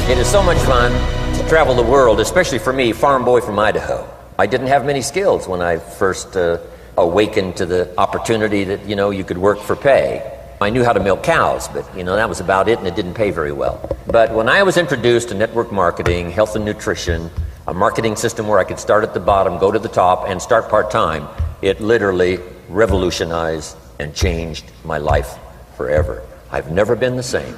It is so much fun to travel the world, especially for me, farm boy from Idaho. I didn't have many skills when I first awakened to the opportunity that, you could work for pay. I knew how to milk cows, but, that was about it, and it didn't pay very well. But when I was introduced to network marketing, health and nutrition, a marketing system where I could start at the bottom, go to the top, and start part-time, it literally revolutionized and changed my life forever. I've never been the same.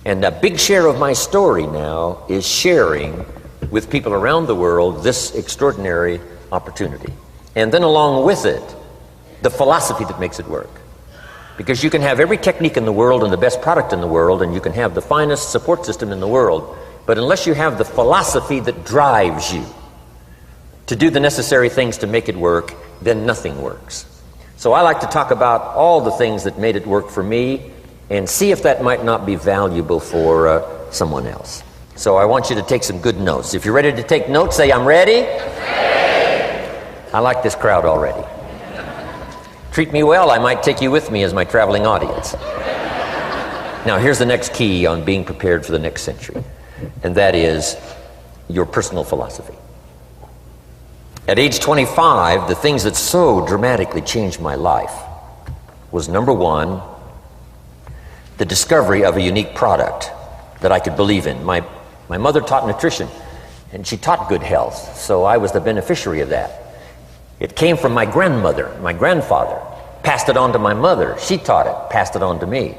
And a big share of my story now is sharing with people around the world this extraordinary opportunity. And then along with it, the philosophy that makes it work. Because you can have every technique in the world and the best product in the world, and you can have the finest support system in the world, but unless you have the philosophy that drives you to do the necessary things to make it work, then nothing works. So I like to talk about all the things that made it work for me and see if that might not be valuable for someone else. So I want you to take some good notes. If you're ready to take notes, say, I'm ready. I like this crowd already. Treat me well, I might take you with me as my traveling audience. Now here's the next key on being prepared for the next century, and that is your personal philosophy. At age 25, the things that so dramatically changed my life was, number one, the discovery of a unique product that I could believe in. My mother taught nutrition, and she taught good health, so I was the beneficiary of that. It came from my grandmother, my grandfather, passed it on to my mother. She taught it, passed it on to me.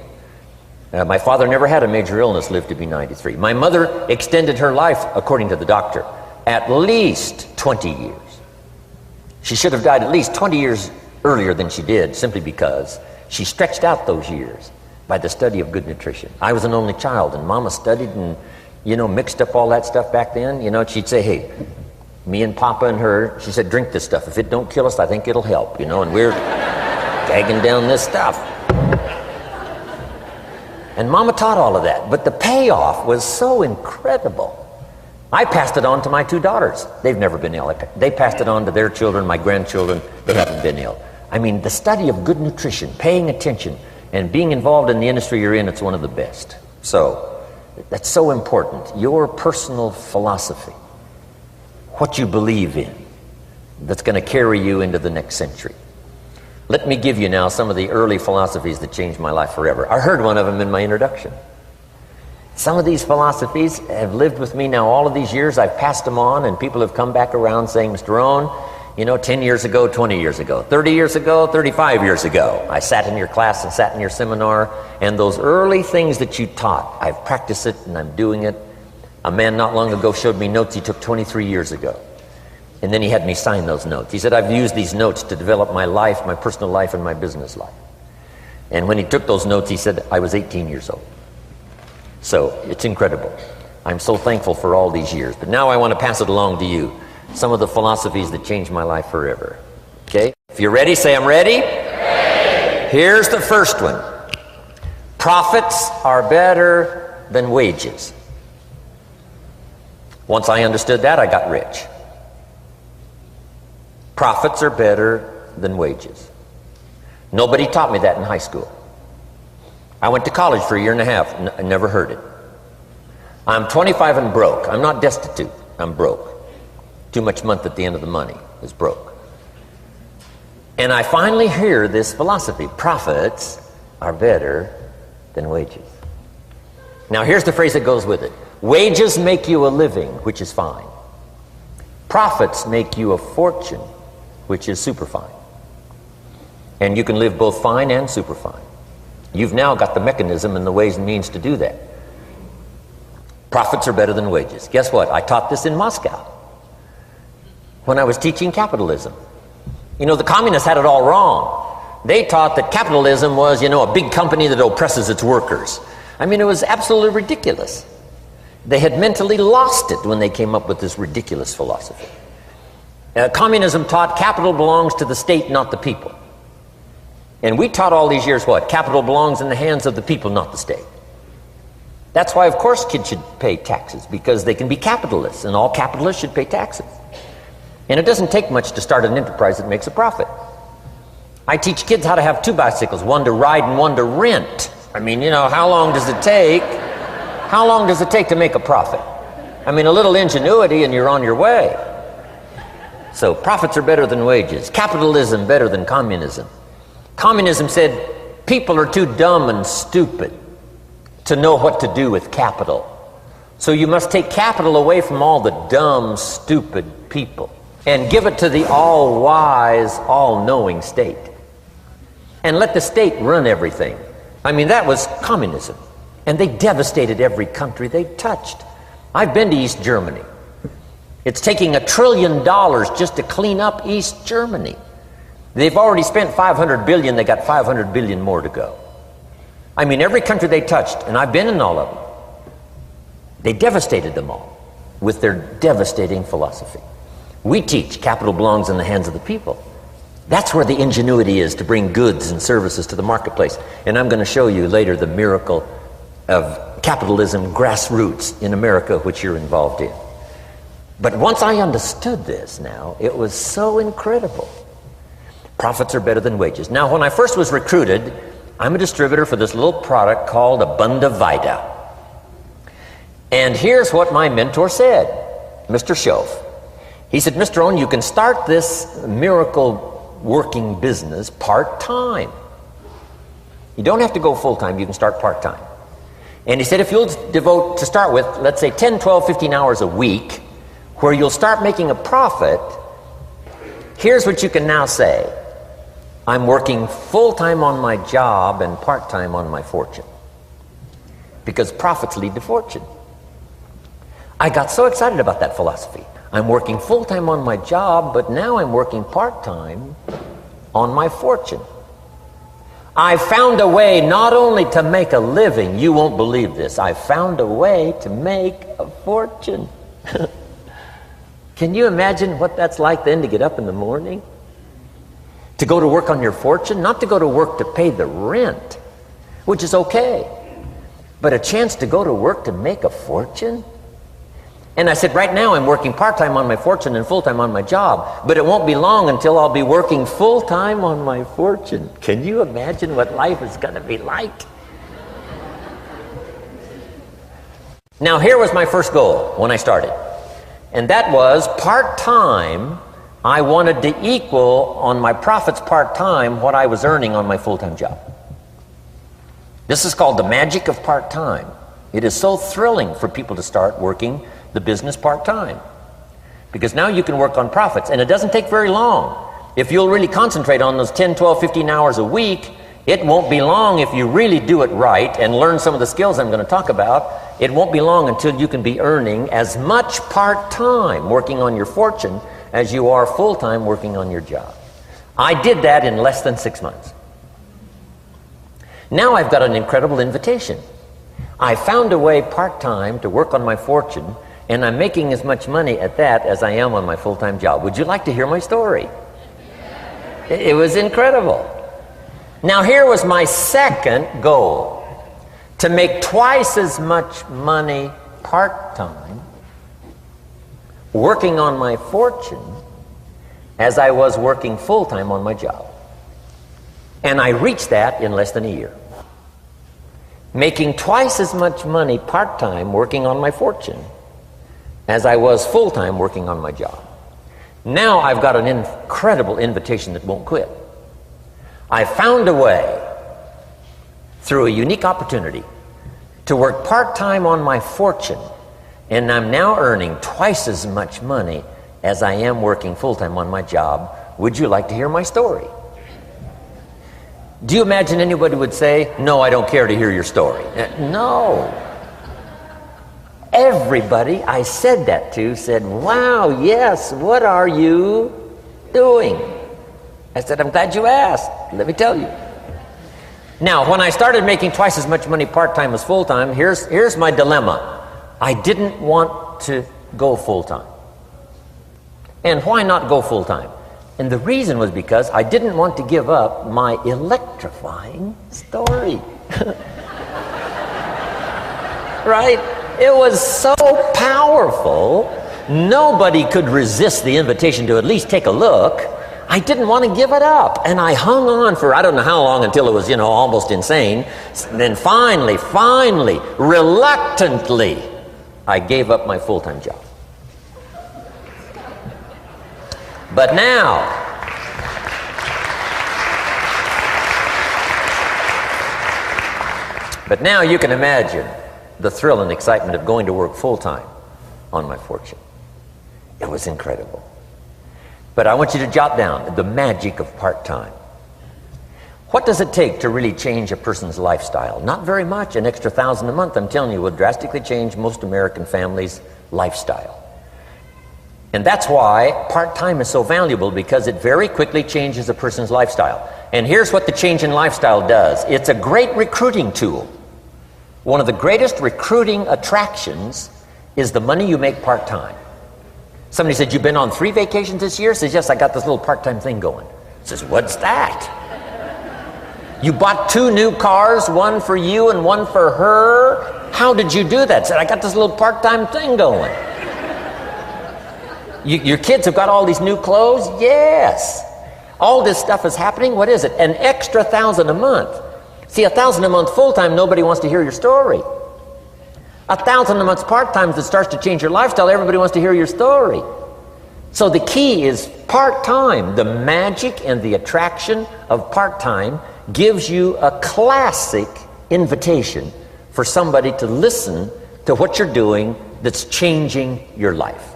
My father never had a major illness, lived to be 93. My mother extended her life, according to the doctor, at least 20 years. She should have died at least 20 years earlier than she did, simply because she stretched out those years by the study of good nutrition. I was an only child, and Mama studied and, mixed up all that stuff back then. She'd say, hey, me and Papa and her, she said, drink this stuff. If it don't kill us, I think it'll help, and we're gagging down this stuff. And Mama taught all of that, but the payoff was so incredible. I passed it on to my two daughters. They've never been ill. They passed it on to their children, my grandchildren. They haven't been ill. I mean, the study of good nutrition, paying attention, and being involved in the industry you're in, it's one of the best. So, that's so important. Your personal philosophy, what you believe in, that's going to carry you into the next century. Let me give you now some of the early philosophies that changed my life forever. I heard one of them in my introduction. Some of these philosophies have lived with me now all of these years. I've passed them on, and people have come back around saying, Mr. Rohn, 10 years ago, 20 years ago, 30 years ago, 35 years ago, I sat in your class and sat in your seminar, and those early things that you taught, I've practiced it and I'm doing it. A man not long ago showed me notes he took 23 years ago. And then he had me sign those notes. He said, I've used these notes to develop my life, my personal life, and my business life. And when he took those notes, he said, I was 18 years old. So it's incredible. I'm so thankful for all these years. But now I want to pass it along to you. Some of the philosophies that changed my life forever. Okay? If you're ready, say I'm ready. Ready. Here's the first one. Profits are better than wages. Once I understood that, I got rich. Profits are better than wages. Nobody taught me that in high school. I went to college for a year and a half. I never heard it. I'm 25 and broke. I'm not destitute. I'm broke. Too much month at the end of the money is broke. And I finally hear this philosophy. Profits are better than wages. Now here's the phrase that goes with it. Wages make you a living, which is fine. Profits make you a fortune, which is super fine. And you can live both fine and super fine. You've now got the mechanism and the ways and means to do that. Profits are better than wages. Guess what? I taught this in Moscow when I was teaching capitalism. The communists had it all wrong. They taught that capitalism was, a big company that oppresses its workers. I mean, it was absolutely ridiculous. They had mentally lost it when they came up with this ridiculous philosophy. Communism taught capital belongs to the state, not the people. And we taught all these years what? Capital belongs in the hands of the people, not the state. That's why, of course, kids should pay taxes, because they can be capitalists, and all capitalists should pay taxes. And it doesn't take much to start an enterprise that makes a profit. I teach kids how to have two bicycles, one to ride and one to rent. I mean, how long does it take How long does it take to make a profit? I mean, a little ingenuity and you're on your way. So profits are better than wages. Capitalism better than communism. Communism said people are too dumb and stupid to know what to do with capital. So you must take capital away from all the dumb, stupid people and give it to the all-wise, all-knowing state. And let the state run everything. I mean, that was communism. And they devastated every country they touched. I've been to East Germany. It's taking $1 trillion just to clean up East Germany. They've already spent $500 billion. They got $500 billion more to go. I mean, every country they touched, and I've been in all of them, they devastated them all with their devastating philosophy. We teach capital belongs in the hands of the people. That's where the ingenuity is to bring goods and services to the marketplace. And I'm going to show you later the miracle of capitalism grassroots in America, which you're involved in. But once I understood this now, it was so incredible. Profits are better than wages. Now, when I first was recruited, I'm a distributor for this little product called Abunda Vita. And here's what my mentor said, Mr. Schoaf. He said, Mr. Rohn, you can start this miracle working business part-time. You don't have to go full-time, you can start part-time. And he said, if you'll devote, to start with, let's say 10, 12, 15 hours a week, where you'll start making a profit, here's what you can now say. I'm working full-time on my job and part-time on my fortune. Because profits lead to fortune. I got so excited about that philosophy. I'm working full-time on my job, but now I'm working part-time on my fortune. I found a way not only to make a living, you won't believe this, I found a way to make a fortune. Can you imagine what that's like then to get up in the morning? To go to work on your fortune? Not to go to work to pay the rent, which is okay, but a chance to go to work to make a fortune? And I said, right now I'm working part-time on my fortune and full-time on my job, but it won't be long until I'll be working full-time on my fortune. Can you imagine what life is going to be like? Now, here was my first goal when I started, and that was part-time. I wanted to equal on my profits part-time what I was earning on my full-time job. This is called the magic of part-time. It is so thrilling for people to start working the business part-time, because now you can work on profits, and it doesn't take very long. If you'll really concentrate on those 10, 12, 15 hours a week, it won't be long if you really do it right and learn some of the skills I'm going to talk about. It won't be long until you can be earning as much part-time working on your fortune as you are full-time working on your job. I did that in less than 6 months. Now I've got an incredible invitation. I found a way part-time to work on my fortune, and I'm making as much money at that as I am on my full-time job. Would you like to hear my story? It was incredible. Now here was my second goal, to make twice as much money part-time working on my fortune as I was working full-time on my job. And I reached that in less than a year. Making twice as much money part-time working on my fortune as I was full-time working on my job. Now I've got an incredible invitation that won't quit. I found a way, through a unique opportunity, to work part-time on my fortune, and I'm now earning twice as much money as I am working full-time on my job. Would you like to hear my story? Do you imagine anybody would say, no, I don't care to hear your story? No. Everybody I said that to said, wow, yes, what are you doing? I said, I'm glad you asked. Let me tell you. Now, when I started making twice as much money part-time as full-time, here's my dilemma. I didn't want to go full-time. And why not go full-time? And the reason was because I didn't want to give up my electrifying story. Right? It was so powerful, nobody could resist the invitation to at least take a look. I didn't want to give it up. And I hung on for I don't know how long until it was, almost insane. Then finally, reluctantly, I gave up my full-time job. But now, you can imagine the thrill and excitement of going to work full-time on my fortune. It was incredible. But I want you to jot down the magic of part-time. What does it take to really change a person's lifestyle? Not very much. An extra $1,000 a month, I'm telling you, will drastically change most American families' lifestyle. And that's why part-time is so valuable, because it very quickly changes a person's lifestyle. And here's what the change in lifestyle does. It's a great recruiting tool. One of the greatest recruiting attractions is the money you make part-time. Somebody said, "You've been on 3 vacations this year?" Says, "Yes, I got this little part-time thing going." Says, "What's that?" "You bought 2 new cars, one for you and one for her. How did you do that?" Said, "I got this little part-time thing going." Your kids have got all these new clothes? Yes. All this stuff is happening. What is it? An extra $1,000 a month. See, $1,000 a month full-time, nobody wants to hear your story. $1,000 a month part-time that starts to change your lifestyle, everybody wants to hear your story. So the key is part-time. The magic and the attraction of part-time gives you a classic invitation for somebody to listen to what you're doing that's changing your life.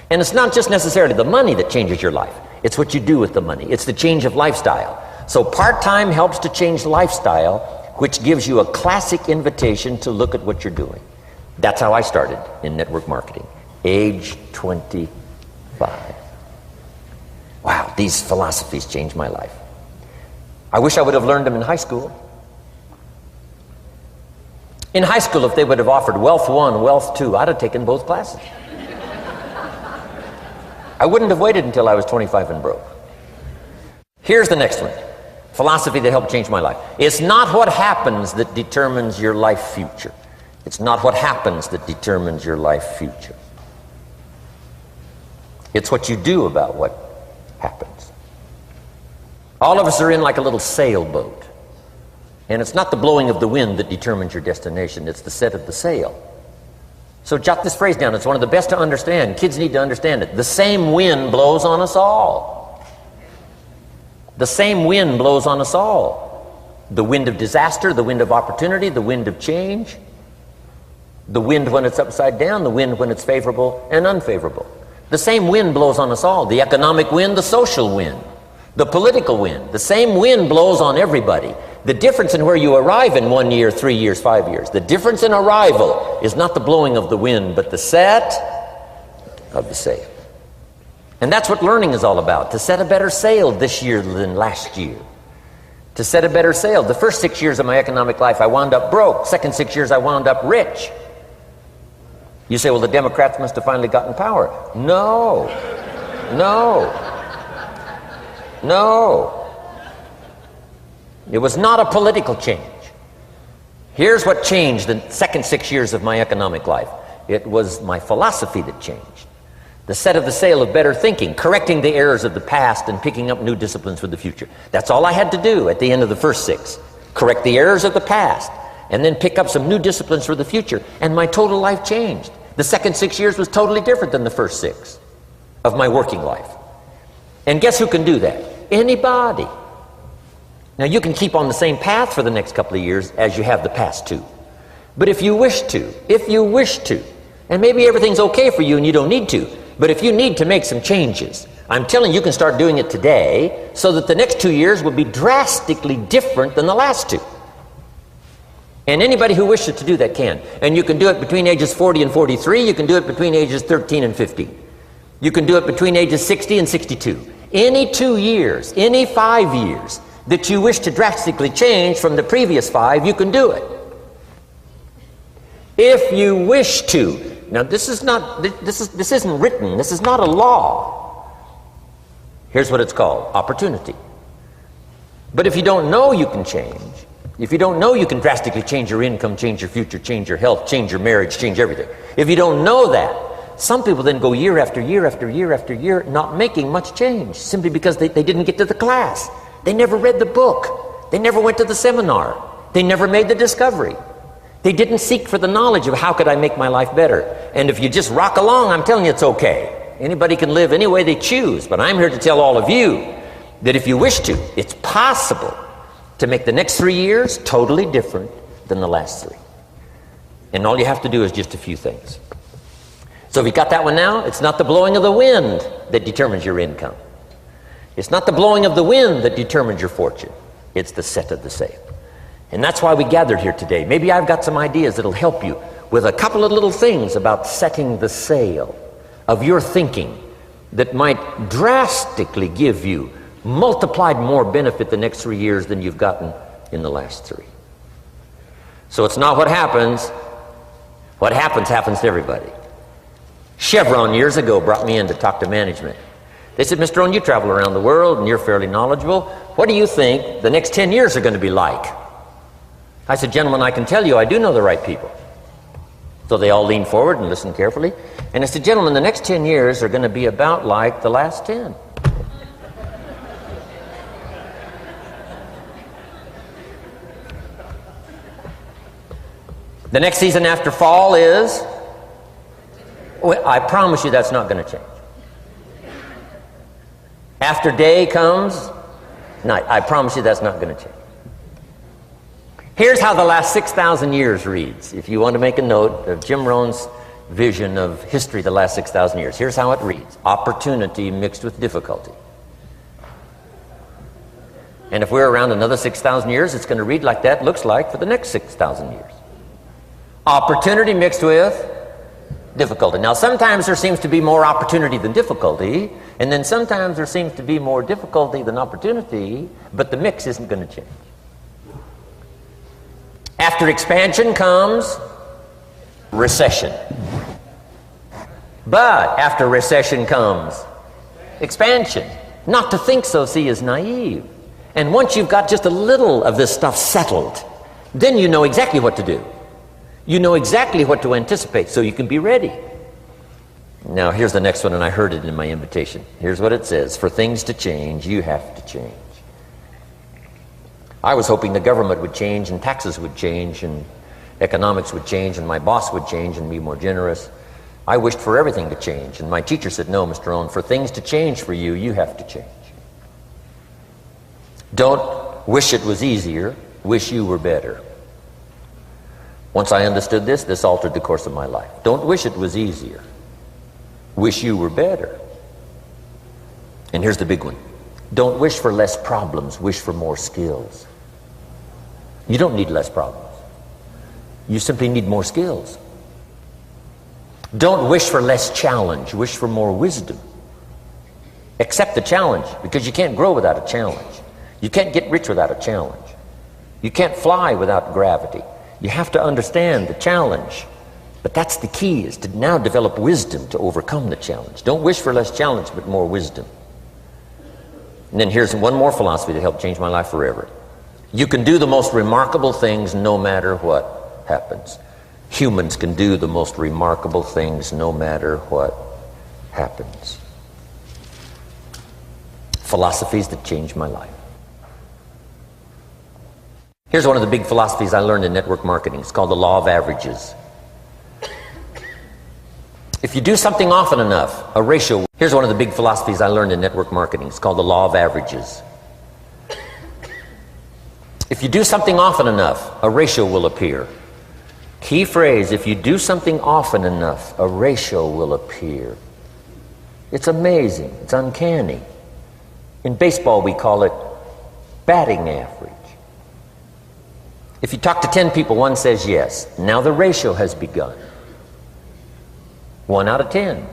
And it's not just necessarily the money that changes your life. It's what you do with the money. It's the change of lifestyle. So part-time helps to change lifestyle, which gives you a classic invitation to look at what you're doing. That's how I started in network marketing, age 25. Wow, these philosophies changed my life. I wish I would have learned them in high school. In high school, if they would have offered Wealth 1, Wealth 2, I'd have taken both classes. I wouldn't have waited until I was 25 and broke. Here's the next one. Philosophy that helped change my life. It's not what happens that determines your life future. It's not what happens that determines your life future. It's what you do about what happens. All of us are in like a little sailboat. And it's not the blowing of the wind that determines your destination. It's the set of the sail. So jot this phrase down. It's one of the best to understand. Kids need to understand it. The same wind blows on us all. The same wind blows on us all. The wind of disaster, the wind of opportunity, the wind of change. The wind when it's upside down, the wind when it's favorable and unfavorable. The same wind blows on us all. The economic wind, the social wind, the political wind. The same wind blows on everybody. The difference in where you arrive in 1 year, 3 years, 5 years, the difference in arrival is not the blowing of the wind, but the set of the sail. And that's what learning is all about, to set a better sail this year than last year. To set a better sail. The first 6 years of my economic life, I wound up broke. Second 6 years, I wound up rich. You say, well, the Democrats must have finally gotten power. No. It was not a political change. Here's what changed the second 6 years of my economic life. It was my philosophy that changed. The set of the sail of better thinking, correcting the errors of the past and picking up new disciplines for the future. That's all I had to do at the end of the first 6. Correct the errors of the past and then pick up some new disciplines for the future. And my total life changed. The second 6 years was totally different than the first 6 of my working life. And guess who can do that? Anybody. Now you can keep on the same path for the next couple of years as you have the past 2. But if you wish to, and maybe everything's okay for you and you don't need to, but if you need to make some changes, I'm telling you, you can start doing it today so that the next 2 years will be drastically different than the last 2. And anybody who wishes to do that can. And you can do it between ages 40 and 43. You can do it between ages 13 and 15. You can do it between ages 60 and 62. Any 2 years, any 5 years that you wish to drastically change from the previous 5, you can do it. If you wish to. Now this isn't written. This is not a law. Here's what it's called: opportunity. But if you don't know you can change, if you don't know you can drastically change your income, change your future, change your health, change your marriage, change everything, if you don't know that, Some people then go year after year after year after year not making much change simply because they didn't get to the class. They never read the book. They never went to the seminar. They never made the discovery. They didn't seek for the knowledge of how could I make my life better. And if you just rock along, I'm telling you it's okay. Anybody can live any way they choose, but I'm here to tell all of you that if you wish to, it's possible to make the next 3 years totally different than the last 3. And all you have to do is just a few things. So if you got that one now, it's not the blowing of the wind that determines your income. It's not the blowing of the wind that determines your fortune. It's the set of the sail. And that's why we gathered here today. Maybe I've got some ideas that'll help you with a couple of little things about setting the sail of your thinking that might drastically give you multiplied more benefit the next 3 years than you've gotten in the last 3. So it's not what happens. What happens to everybody. Chevron years ago brought me in to talk to management. They said, Mr. Rohn, you travel around the world and you're fairly knowledgeable. What do you think the next 10 years are going to be like? I said, gentlemen, I can tell you I do know the right people. So they all leaned forward and listened carefully. And I said, gentlemen, the next 10 years are going to be about like the last 10. The next season after fall is, well, I promise you that's not going to change. After day comes night. I promise you that's not going to change. Here's how the last 6,000 years reads. If you want to make a note of Jim Rohn's vision of history the last 6,000 years, here's how it reads. Opportunity mixed with difficulty. And if we're around another 6,000 years, it's going to read like that looks like for the next 6,000 years. Opportunity mixed with difficulty. Now, sometimes there seems to be more opportunity than difficulty, and then sometimes there seems to be more difficulty than opportunity, but the mix isn't going to change. After expansion comes recession. But after recession comes expansion. Not to think so, see, is naive. And once you've got just a little of this stuff settled, then you know exactly what to do. You know exactly what to anticipate, so you can be ready. Now, here's the next one, and I heard it in my invitation. Here's what it says. For things to change, you have to change. I was hoping the government would change, and taxes would change, and economics would change, and my boss would change and be more generous. I wished for everything to change, and my teacher said, no, Mr. Rohn, for things to change for you, you have to change. Don't wish it was easier, wish you were better. Once I understood this, this altered the course of my life. Don't wish it was easier. Wish you were better. And here's the big one. Don't wish for less problems, wish for more skills. You don't need less problems. You simply need more skills. Don't wish for less challenge, wish for more wisdom. Accept the challenge, because you can't grow without a challenge. You can't get rich without a challenge. You can't fly without gravity. You have to understand the challenge. But that's the key, is to now develop wisdom to overcome the challenge. Don't wish for less challenge, but more wisdom. And then here's one more philosophy that helped change my life forever. You can do the most remarkable things no matter what happens. Humans can do the most remarkable things no matter what happens. Philosophies that changed my life. Here's one of the big philosophies I learned in network marketing. It's called the law of averages. If you do something often enough, a ratio... Here's one of the big philosophies I learned in network marketing. It's called the law of averages. If you do something often enough, a ratio will appear. Key phrase, if you do something often enough, a ratio will appear. It's amazing. It's uncanny. In baseball, we call it batting average. If you talk to 10 people, one says yes. Now the ratio has begun. 1 out of 10.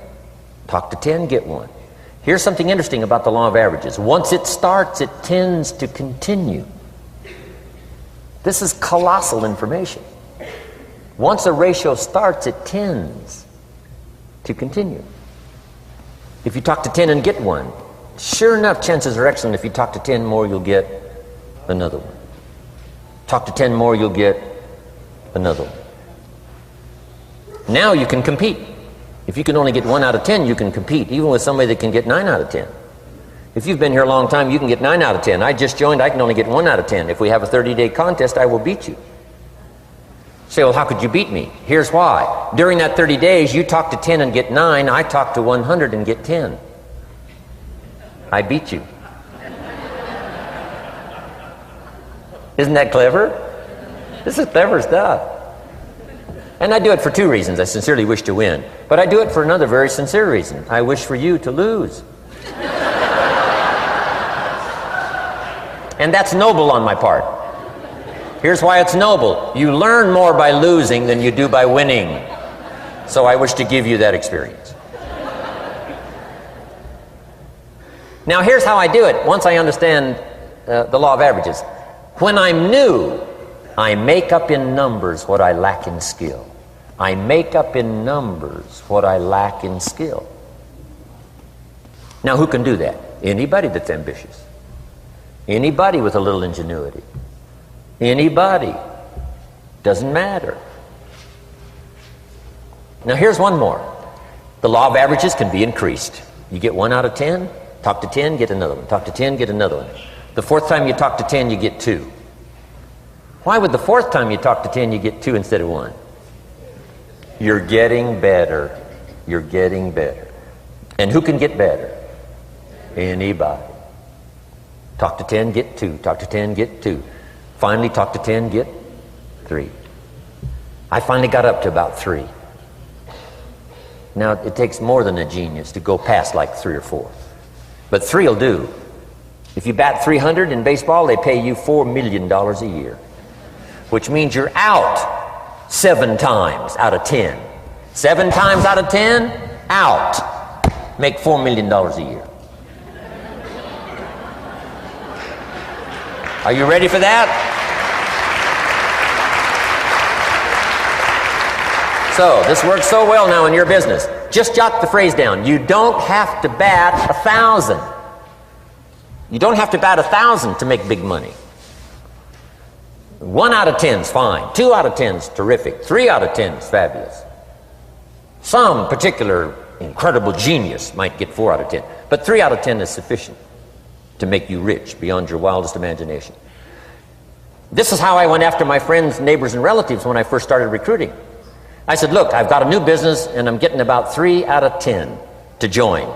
Talk to 10, get 1. Here's something interesting about the law of averages. Once it starts, it tends to continue. This is colossal information. Once a ratio starts, it tends to continue. If you talk to 10 and get 1, sure enough, chances are excellent if you talk to 10 more, you'll get another one. Talk to 10 more, you'll get another one. Now you can compete. If you can only get 1 out of 10, you can compete, even with somebody that can get 9 out of 10. If you've been here a long time, you can get 9 out of 10. I just joined, I can only get 1 out of 10. If we have a 30-day contest, I will beat you. Say, well, how could you beat me? Here's why. During that 30 days, you talk to 10 and get 9. I talk to 100 and get 10. I beat you. Isn't that clever? This is clever stuff. And I do it for 2 reasons. I sincerely wish to win. But I do it for another very sincere reason. I wish for you to lose. And that's noble on my part. Here's why it's noble. You learn more by losing than you do by winning. So I wish to give you that experience. Now here's how I do it once I understand the law of averages. When I'm new, I make up in numbers what I lack in skill. I make up in numbers what I lack in skill. Now who can do that? Anybody that's ambitious. Anybody with a little ingenuity. Anybody. Doesn't matter. Now here's one more. The law of averages can be increased. You get 1 out of 10, talk to 10, get another one. Talk to 10, get another one. The 4th time you talk to 10, you get 2. Why would the 4th time you talk to 10, you get 2 instead of 1? You're getting better. You're getting better. And who can get better? Anybody. Talk to 10, get 2. Talk to 10, get 2. Finally, talk to 10, get 3. I finally got up to about 3. Now, it takes more than a genius to go past like 3 or 4. But 3 will do. If you bat 300 in baseball, they pay you $4 million a year. Which means you're out 7 times out of 10. 7 times out of 10, out. Make $4 million a year. Are you ready for that? So, this works so well now in your business. Just jot the phrase down. You don't have to bat 1,000. You don't have to bat 1,000 to make big money. 1 out of 10 is fine. 2 out of 10 is terrific. 3 out of 10 is fabulous. Some particular incredible genius might get 4 out of 10. But 3 out of 10 is sufficient to make you rich beyond your wildest imagination. This is how I went after my friends, neighbors, and relatives when I first started recruiting. I said, look, I've got a new business and I'm getting about 3 out of 10 to join.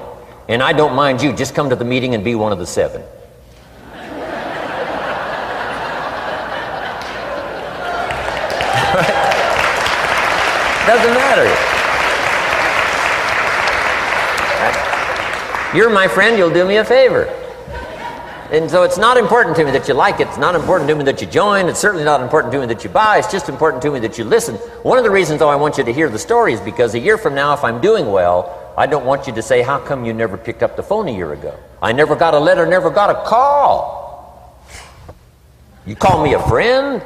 And I don't mind you, just come to the meeting and be one of the 7. Doesn't matter. You're my friend, you'll do me a favor. And so it's not important to me that you like it. It's not important to me that you join. It's certainly not important to me that you buy. It's just important to me that you listen. One of the reasons, though, I want you to hear the story is because a year from now, if I'm doing well, I don't want you to say, how come you never picked up the phone a year ago? I never got a letter, never got a call. You call me a friend?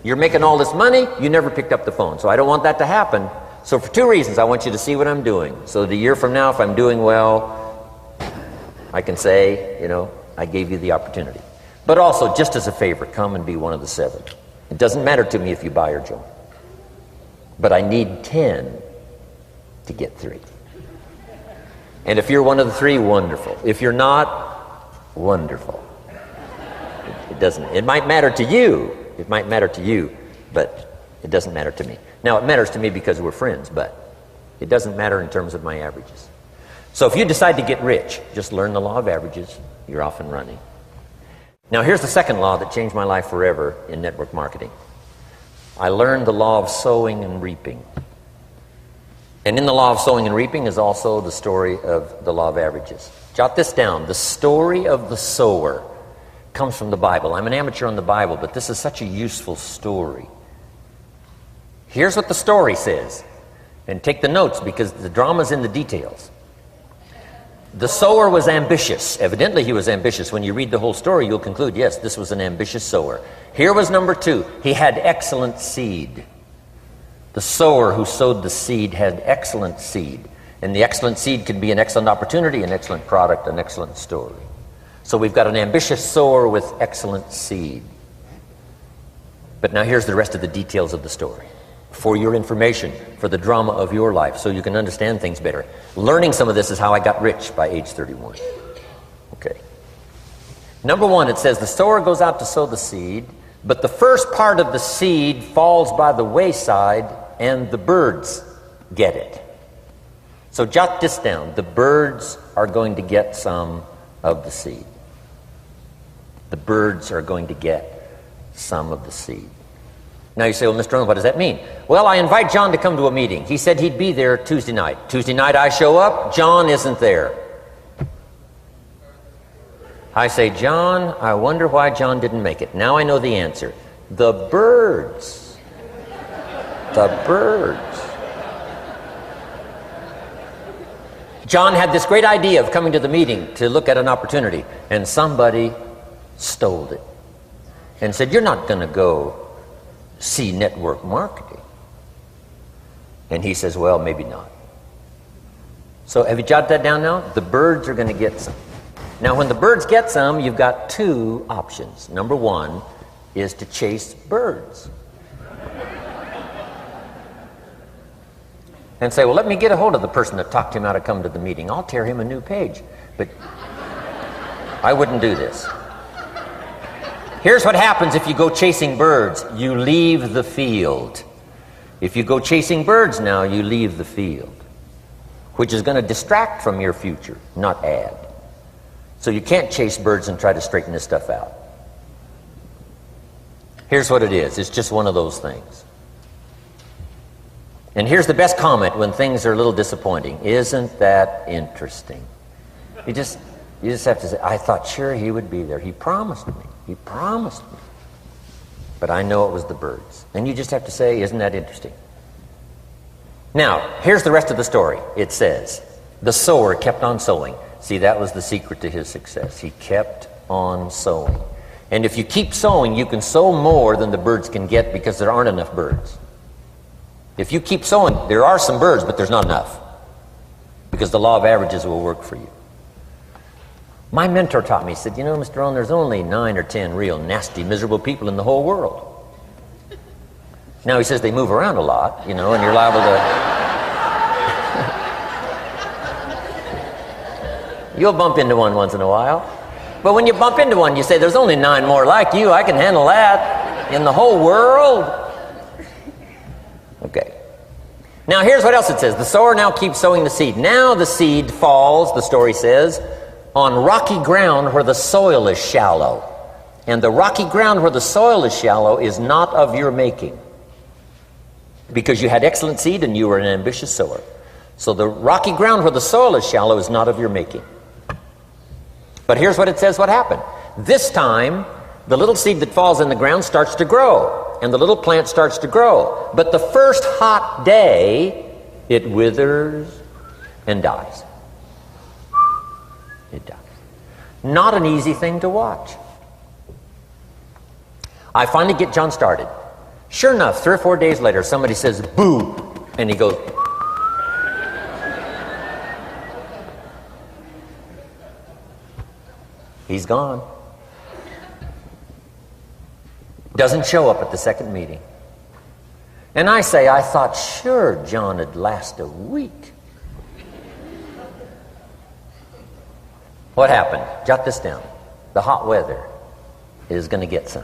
You're making all this money, you never picked up the phone. So I don't want that to happen. So for 2 reasons, I want you to see what I'm doing. So that a year from now, if I'm doing well, I can say, you know, I gave you the opportunity. But also, just as a favor, come and be one of the 7. It doesn't matter to me if you buy or join. But I need 10 to get 3. And if you're one of the 3, wonderful. If you're not, wonderful. It doesn't. It might matter to you. It might matter to you, but it doesn't matter to me. Now, it matters to me because we're friends, but it doesn't matter in terms of my averages. So if you decide to get rich, just learn the law of averages. You're off and running. Now, here's the second law that changed my life forever in network marketing. I learned the law of sowing and reaping. And in the law of sowing and reaping is also the story of the law of averages. Jot this down. The story of the sower comes from the Bible. I'm an amateur on the Bible, but this is such a useful story. Here's what the story says. And take the notes because the drama's in the details. The sower was ambitious. Evidently he was ambitious. When you read the whole story, you'll conclude, yes, this was an ambitious sower. Here was number 2. He had excellent seed. The sower who sowed the seed had excellent seed. And the excellent seed can be an excellent opportunity, an excellent product, an excellent story. So we've got an ambitious sower with excellent seed. But now here's the rest of the details of the story. for your information, for the drama of your life, so you can understand things better. Learning some of this is how I got rich by age 31. Okay. Number one, it says the sower goes out to sow the seed, but the first part of the seed falls by the wayside and the birds get it. So jot this down. The birds are going to get some of the seed. The birds are going to get some of the seed. Now you say, well, Mr. Rohn, what does that mean? Well, I invite John to come to a meeting. He said he'd be there Tuesday night. Tuesday night I show up, John isn't there. I say, John, I wonder why John didn't make it. Now I know the answer. The birds. The birds. John had this great idea of coming to the meeting to look at an opportunity, and somebody stole it and said, you're not going to go see network marketing. And he says, well, maybe not. So have you jotted that down now? The birds are going to get some. Now, when the birds get some, you've got two options. Number one is to chase birds. And say, well, let me get a hold of the person that talked him out of coming to the meeting. I'll tear him a new page. But I wouldn't do this. Here's what happens if you go chasing birds. You leave the field. If you go chasing birds now, you leave the field, which is going to distract from your future, not add. So you can't chase birds and try to straighten this stuff out. Here's what it is. It's just one of those things. And here's the best comment when things are a little disappointing. Isn't that interesting? You just have to say, I thought sure he would be there. He promised me. He promised me. But I know it was the birds. And you just have to say, isn't that interesting? Now, here's the rest of the story. It says, the sower kept on sowing. See, that was the secret to his success. He kept on sowing. And if you keep sowing, you can sow more than the birds can get because there aren't enough birds. If you keep sowing, there are some birds, but there's not enough. Because the law of averages will work for you. My mentor taught me, he said, you know, Mr. Rohn, there's only 9 or 10 real nasty, miserable people in the whole world. Now, he says they move around a lot, you know, and you're liable to... You'll bump into one once in a while. But when you bump into one, you say, there's only 9 more like you. I can handle that in the whole world. Okay. Now, here's what else it says. The sower now keeps sowing the seed. Now the seed falls, the story says, on rocky ground where the soil is shallow. And the rocky ground where the soil is shallow is not of your making. Because you had excellent seed and you were an ambitious sower. So the rocky ground where the soil is shallow is not of your making. But here's what it says what happened. This time, the little seed that falls in the ground starts to grow. And the little plant starts to grow. But the first hot day, it withers and dies. It dies. Not an easy thing to watch. I finally get John started. Sure enough, 3 or 4 days later, somebody says, boo, and he goes, he's gone. Doesn't show up at the second meeting. And I say, I thought sure John would last a week. What happened? Jot this down. The hot weather is going to get some.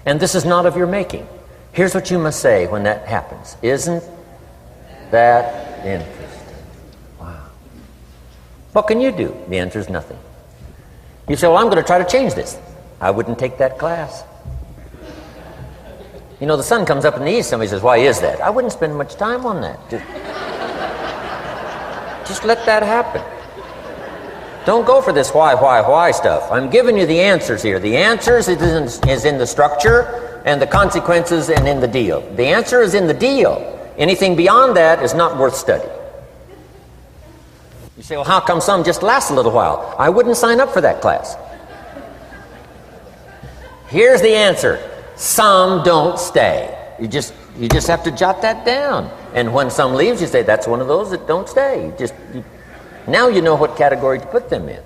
And this is not of your making. Here's what you must say when that happens. Isn't that interesting? Wow. What can you do? The answer is nothing. You say, well, I'm going to try to change this. I wouldn't take that class. You know, the sun comes up in the east. Somebody says, why is that? I wouldn't spend much time on that. Just let that happen. Don't go for this why stuff. I'm giving you the answers here. The answers is in the structure and the consequences and in the deal. The answer is in the deal. Anything beyond that is not worth study. You say, well, how come some just last a little while? I wouldn't sign up for that class. Here's the answer. Some don't stay. You just have to jot that down. And when some leaves, you say, that's one of those that don't stay. Now you know what category to put them in.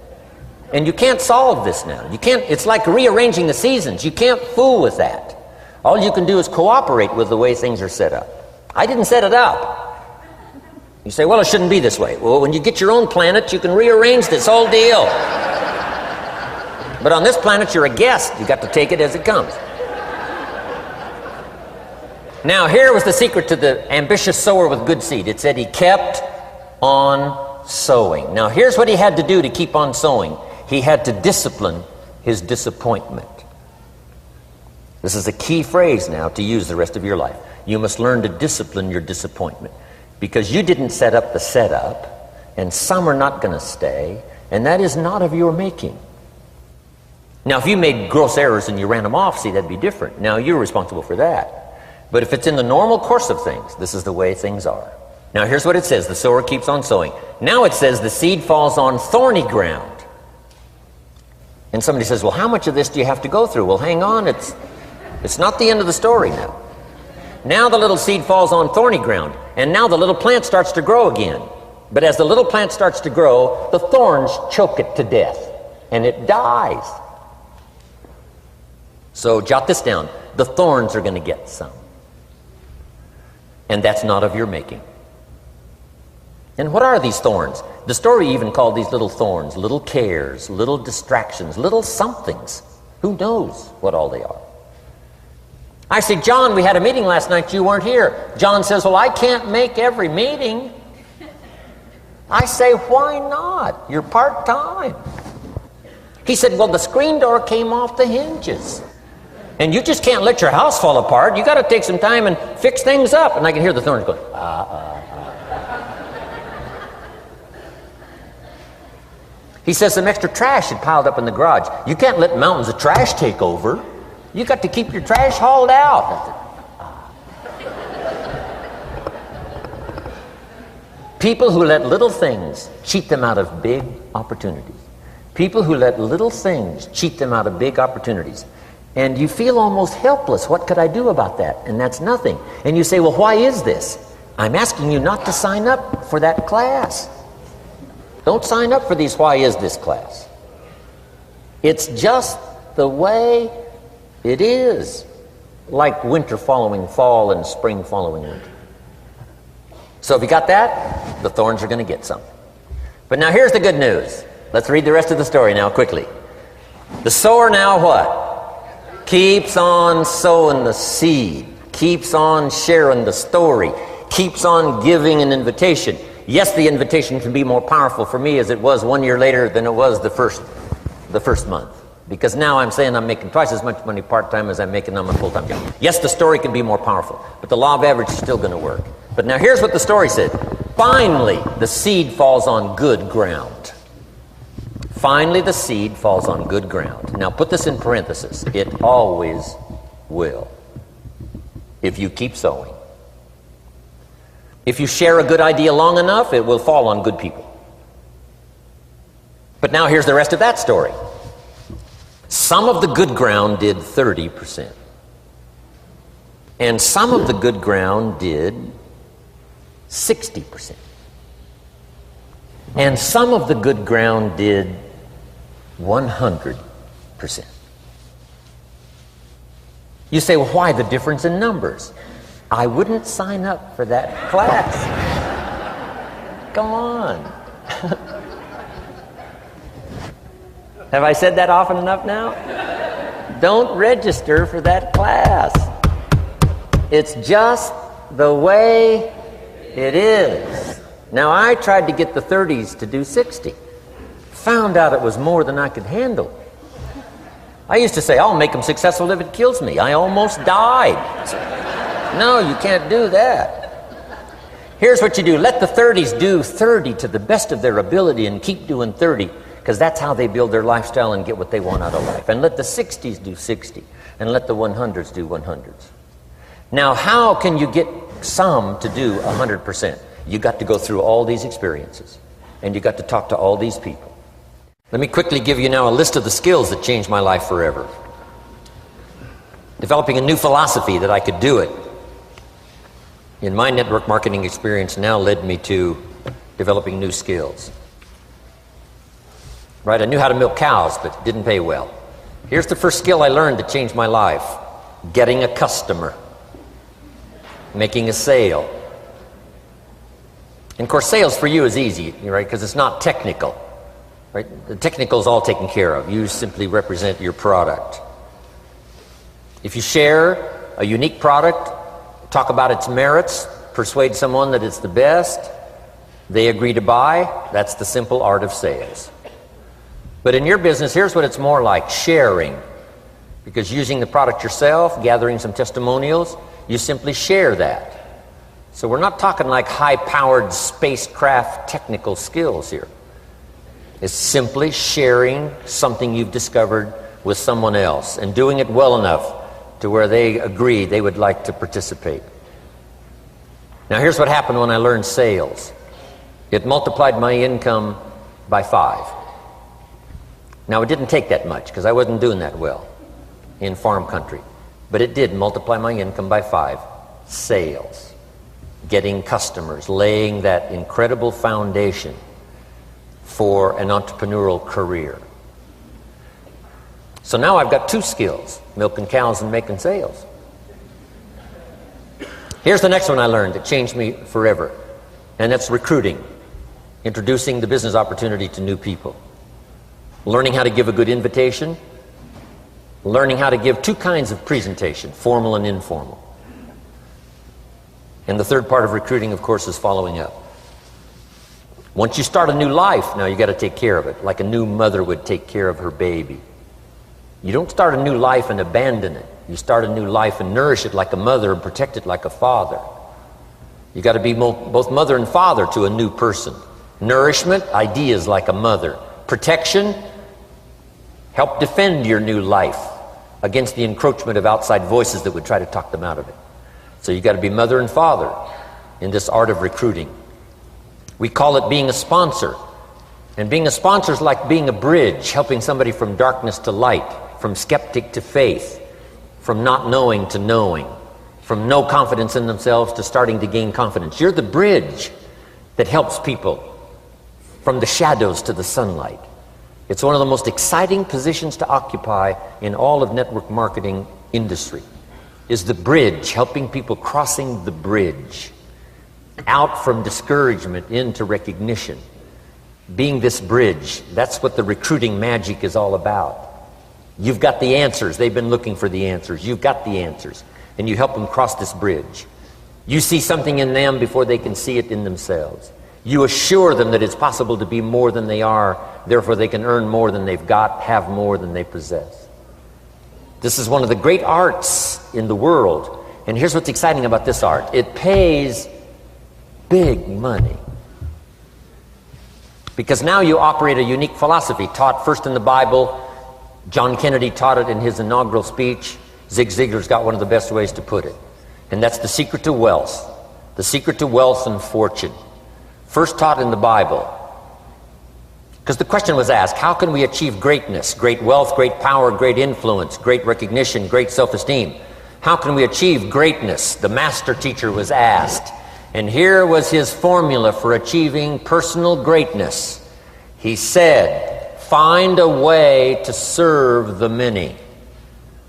And you can't solve this now. You can't. It's like rearranging the seasons. You can't fool with that. All you can do is cooperate with the way things are set up. I didn't set it up. You say, well, it shouldn't be this way. Well, when you get your own planet, you can rearrange this whole deal. But on this planet, you're a guest. You got to take it as it comes. Now, here was the secret to the ambitious sower with good seed. It said he kept on sowing. Now, here's what he had to do to keep on sowing. He had to discipline his disappointment. This is a key phrase now to use the rest of your life. You must learn to discipline your disappointment, because you didn't set up the setup, and some are not going to stay, and that is not of your making. Now, if you made gross errors and you ran them off, see, that'd be different. Now, you're responsible for that. But if it's in the normal course of things, this is the way things are. Now, here's what it says. The sower keeps on sowing. Now it says the seed falls on thorny ground. And somebody says, well, how much of this do you have to go through? Well, hang on. It's not the end of the story now. Now the little seed falls on thorny ground, and now the little plant starts to grow again. But as the little plant starts to grow, the thorns choke it to death, and it dies. So jot this down. The thorns are going to get some. And that's not of your making. And what are these thorns? The story even called these little thorns, little cares, little distractions, little somethings. Who knows what all they are? I say, John, we had a meeting last night, you weren't here. John says, well, I can't make every meeting. I say, why not? You're part-time. He said, well, the screen door came off the hinges. And you just can't let your house fall apart. You got to take some time and fix things up. And I can hear the thorns going, He says some extra trash had piled up in the garage. You can't let mountains of trash take over. You got to keep your trash hauled out. People who let little things cheat them out of big opportunities. People who let little things cheat them out of big opportunities. And you feel almost helpless. What could I do about that? And that's nothing. And you say, well, why is this? I'm asking you not to sign up for that class. Don't sign up for these why is this class. It's just the way it is. Like winter following fall and spring following winter. So if you got that, the thorns are going to get some. But now here's the good news. Let's read the rest of the story now quickly. The sower now what? Keeps on sowing the seed. Keeps on sharing the story. Keeps on giving an invitation. Yes, the invitation can be more powerful for me as it was 1 year later than it was the first month. Because now I'm saying I'm making twice as much money part-time as I'm making on my full-time job. Yes, the story can be more powerful, but the law of average is still going to work. But now here's what the story said. Finally, the seed falls on good ground. Finally, the seed falls on good ground. Now put this in parentheses. It always will. If you keep sowing. If you share a good idea long enough, it will fall on good people. But now here's the rest of that story. Some of the good ground did 30%. And some of the good ground did 60%. And some of the good ground did 100%. You say, well, why the difference in numbers? I wouldn't sign up for that class. Come on. Have I said that often enough now? Don't register for that class. It's just the way it is. Now, I tried to get the 30s to do 60. Found out it was more than I could handle. I used to say, I'll make them successful if it kills me. I almost died. No, you can't do that. Here's what you do. Let the 30s do 30 to the best of their ability and keep doing 30, because that's how they build their lifestyle and get what they want out of life. And let the 60s do 60, and let the 100s do 100s. Now, how can you get some to do 100%? You got to go through all these experiences, and you got to talk to all these people. Let me quickly give you now a list of the skills that changed my life forever. Developing a new philosophy that I could do it in my network marketing experience now led me to developing new skills. Right, I knew how to milk cows, but didn't pay well. Here's the first skill I learned that changed my life. getting a customer, making a sale. And of course, sales for you is easy, right? Because it's not technical, right? The technical is all taken care of. You simply represent your product. If you share a unique product, talk about its merits, persuade someone that it's the best, they agree to buy, that's the simple art of sales. But in your business, here's what it's more like: sharing. Because using the product yourself, gathering some testimonials, you simply share that. So we're not talking like high-powered spacecraft technical skills here. It's simply sharing something you've discovered with someone else and doing it well enough to where they agree they would like to participate. Now here's what happened when I learned sales. It multiplied my income by 5. Now it didn't take that much because I wasn't doing that well in farm country. But it did multiply my income by 5. Sales. Getting customers. Laying that incredible foundation for an entrepreneurial career. So now I've got 2 skills: milking cows and making sales. Here's the next one I learned that changed me forever, and that's recruiting. Introducing the business opportunity to new people. Learning how to give a good invitation. Learning how to give 2 kinds of presentation, formal and informal. And the third part of recruiting, of course, is following up. Once you start a new life, now you got to take care of it, like a new mother would take care of her baby. You don't start a new life and abandon it. You start a new life and nourish it like a mother and protect it like a father. You got to be both mother and father to a new person. Nourishment, ideas like a mother. Protection, help defend your new life against the encroachment of outside voices that would try to talk them out of it. So you got to be mother and father in this art of recruiting. We call it being a sponsor. And being a sponsor is like being a bridge, helping somebody from darkness to light, from skeptic to faith, from not knowing to knowing, from no confidence in themselves to starting to gain confidence. You're the bridge that helps people from the shadows to the sunlight. It's one of the most exciting positions to occupy in all of network marketing industry, is the bridge, helping people crossing the bridge out from discouragement into recognition. Being this bridge, that's what the recruiting magic is all about. You've got the answers. They've been looking for the answers. You've got the answers. And you help them cross this bridge. You see something in them before they can see it in themselves. You assure them that it's possible to be more than they are, therefore they can earn more than they've got, have more than they possess. This is one of the great arts in the world. And here's what's exciting about this art. It pays big money. Because now you operate a unique philosophy taught first in the Bible. John Kennedy taught it in his inaugural speech. Zig Ziglar's got one of the best ways to put it. And that's the secret to wealth. The secret to wealth and fortune. First taught in the Bible. Because the question was asked, how can we achieve greatness, great wealth, great power, great influence, great recognition, great self-esteem? How can we achieve greatness? The master teacher was asked. And here was his formula for achieving personal greatness. He said, find a way to serve the many.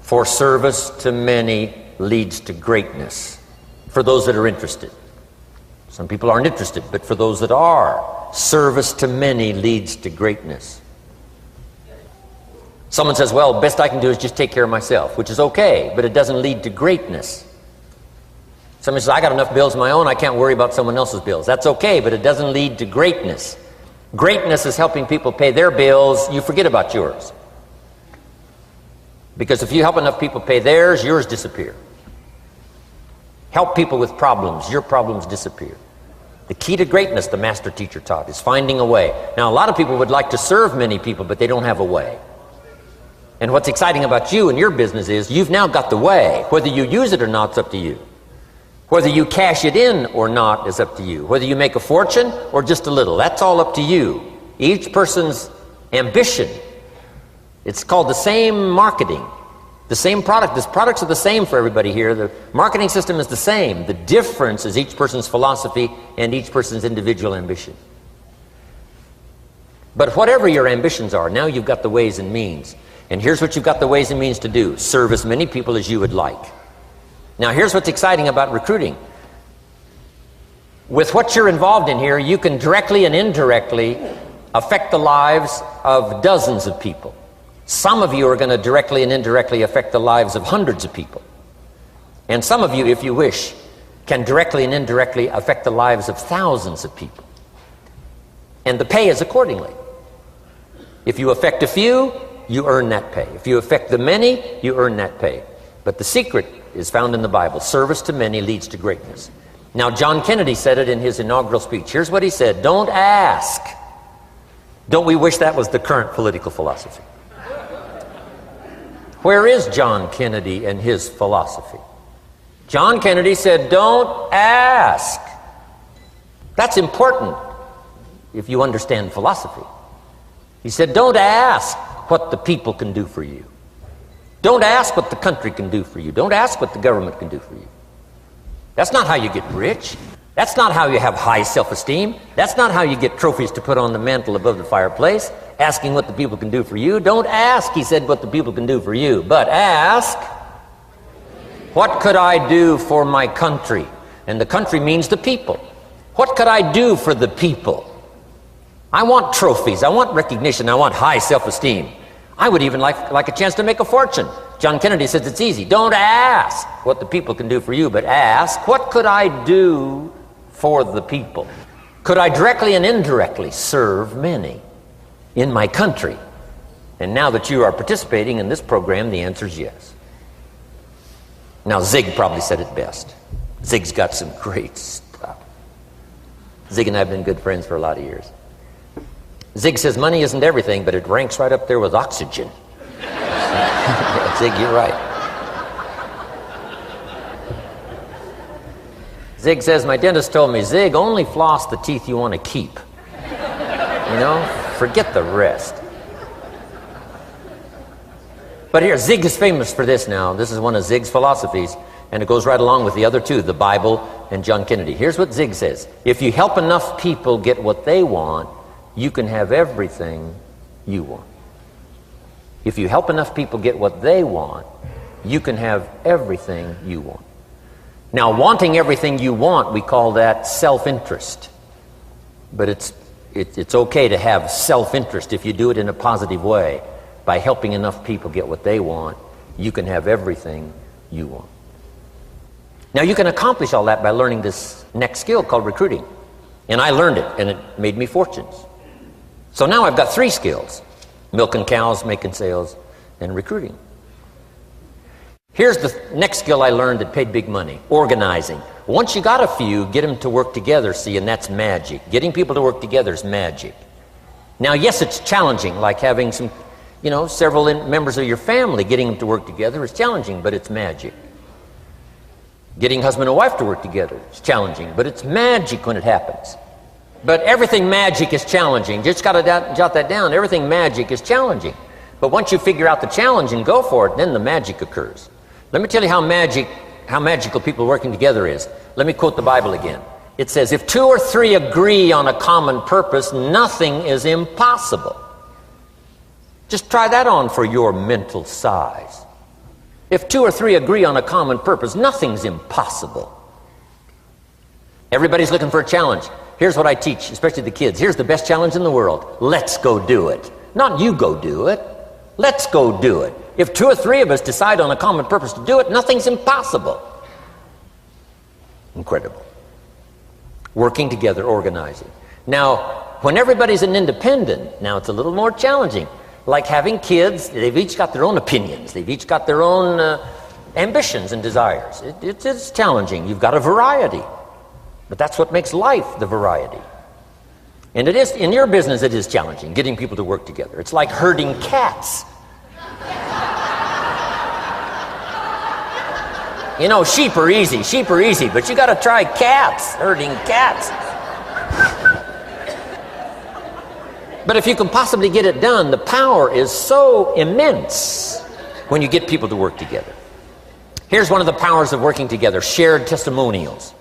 For service to many leads to greatness. For those that are interested. Some people aren't interested, but for those that are, service to many leads to greatness. Someone says, well, best I can do is just take care of myself, which is okay, but it doesn't lead to greatness. Someone says, I got enough bills of my own, I can't worry about someone else's bills. That's okay, but it doesn't lead to greatness. Greatness is helping people pay their bills, you forget about yours. Because if you help enough people pay theirs, yours disappear. Help people with problems, your problems disappear. The key to greatness, the master teacher taught, is finding a way. Now, a lot of people would like to serve many people, but they don't have a way. And what's exciting about you and your business is you've now got the way. Whether you use it or not, it's up to you. Whether you cash it in or not is up to you. Whether you make a fortune or just a little, that's all up to you. Each person's ambition. It's called the same marketing. The same product. The products are the same for everybody here. The marketing system is the same. The difference is each person's philosophy and each person's individual ambition. But whatever your ambitions are, now you've got the ways and means. And here's what you've got the ways and means to do. Serve as many people as you would like. Now, here's what's exciting about recruiting. With what you're involved in here, you can directly and indirectly affect the lives of dozens of people. Some of you are going to directly and indirectly affect the lives of hundreds of people. And some of you, if you wish, can directly and indirectly affect the lives of thousands of people. And the pay is accordingly. If you affect a few, you earn that pay. If you affect the many, you earn that pay. But the secret is found in the Bible. Service to many leads to greatness. Now, John Kennedy said it in his inaugural speech. Here's what he said: don't ask. Don't we wish that was the current political philosophy? Where is John Kennedy and his philosophy? John Kennedy said, don't ask. That's important if you understand philosophy. He said, don't ask what the people can do for you. Don't ask what the country can do for you. Don't ask what the government can do for you. That's not how you get rich. That's not how you have high self-esteem. That's not how you get trophies to put on the mantle above the fireplace, asking what the people can do for you. Don't ask, he said, what the people can do for you, but ask, what could I do for my country? And the country means the people. What could I do for the people? I want trophies. I want recognition. I want high self-esteem. I would even like a chance to make a fortune. John Kennedy says it's easy. Don't ask what the people can do for you, but ask, what could I do for the people? Could I directly and indirectly serve many in my country? And now that you are participating in this program, the answer is yes. Now, Zig probably said it best. Zig's got some great stuff. Zig and I have been good friends for a lot of years. Zig says money isn't everything, but it ranks right up there with oxygen. Yeah, Zig, you're right. Zig says, my dentist told me, Zig, only floss the teeth you want to keep. You know, forget the rest. But here, Zig is famous for this now. This is one of Zig's philosophies, and it goes right along with the other two, the Bible and John Kennedy. Here's what Zig says: if you help enough people get what they want, you can have everything you want. If you help enough people get what they want, you can have everything you want. Now, wanting everything you want, we call that self-interest. But it's okay to have self-interest if you do it in a positive way. By helping enough people get what they want, you can have everything you want. Now, you can accomplish all that by learning this next skill called recruiting. And I learned it, and it made me fortunes. So now I've got 3 skills: milking cows, making sales, and recruiting. Here's the next skill I learned that paid big money: organizing. Once you got a few, get them to work together, see, and that's magic. Getting people to work together is magic. Now, yes, it's challenging, like having several members of your family. Getting them to work together is challenging, but it's magic. Getting husband and wife to work together is challenging, but it's magic when it happens. But everything magic is challenging. Just got to jot that down. Everything magic is challenging. But once you figure out the challenge and go for it, then the magic occurs. Let me tell you how magical people working together is. Let me quote the Bible again. It says, if 2 or 3 agree on a common purpose, nothing is impossible. Just try that on for your mental size. If 2 or 3 agree on a common purpose, nothing's impossible. Everybody's looking for a challenge. Here's what I teach, especially the kids. Here's the best challenge in the world. Let's go do it. Not you go do it. Let's go do it. If 2 or 3 of us decide on a common purpose to do it, nothing's impossible. Incredible. Working together, organizing. Now, when everybody's an independent, now it's a little more challenging. Like having kids, they've each got their own opinions. They've each got their own ambitions and desires. It's challenging. You've got a variety. But that's what makes life, the variety. And it is, in your business, it is challenging, getting people to work together. It's like herding cats. You know, sheep are easy, but you got to try cats, herding cats. But if you can possibly get it done, the power is so immense when you get people to work together. Here's one of the powers of working together: shared testimonials.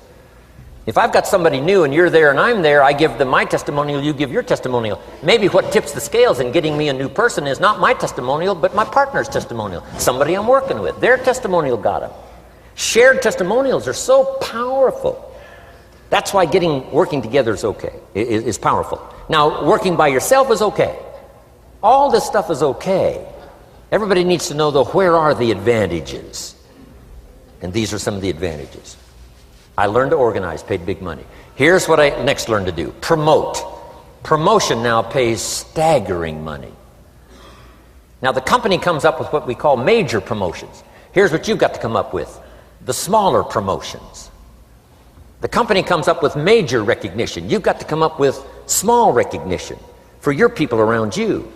If I've got somebody new and you're there and I'm there, I give them my testimonial, you give your testimonial. Maybe what tips the scales in getting me a new person is not my testimonial, but my partner's testimonial. Somebody I'm working with, their testimonial got them. Shared testimonials are so powerful. That's why working together is okay, is powerful. Now, working by yourself is okay. All this stuff is okay. Everybody needs to know, though, where are the advantages? And these are some of the advantages. I learned to organize, paid big money. Here's what I next learned to do. Promote. Promotion now pays staggering money. Now, the company comes up with what we call major promotions. Here's what you've got to come up with. The smaller promotions. The company comes up with major recognition. You've got to come up with small recognition for your people around you.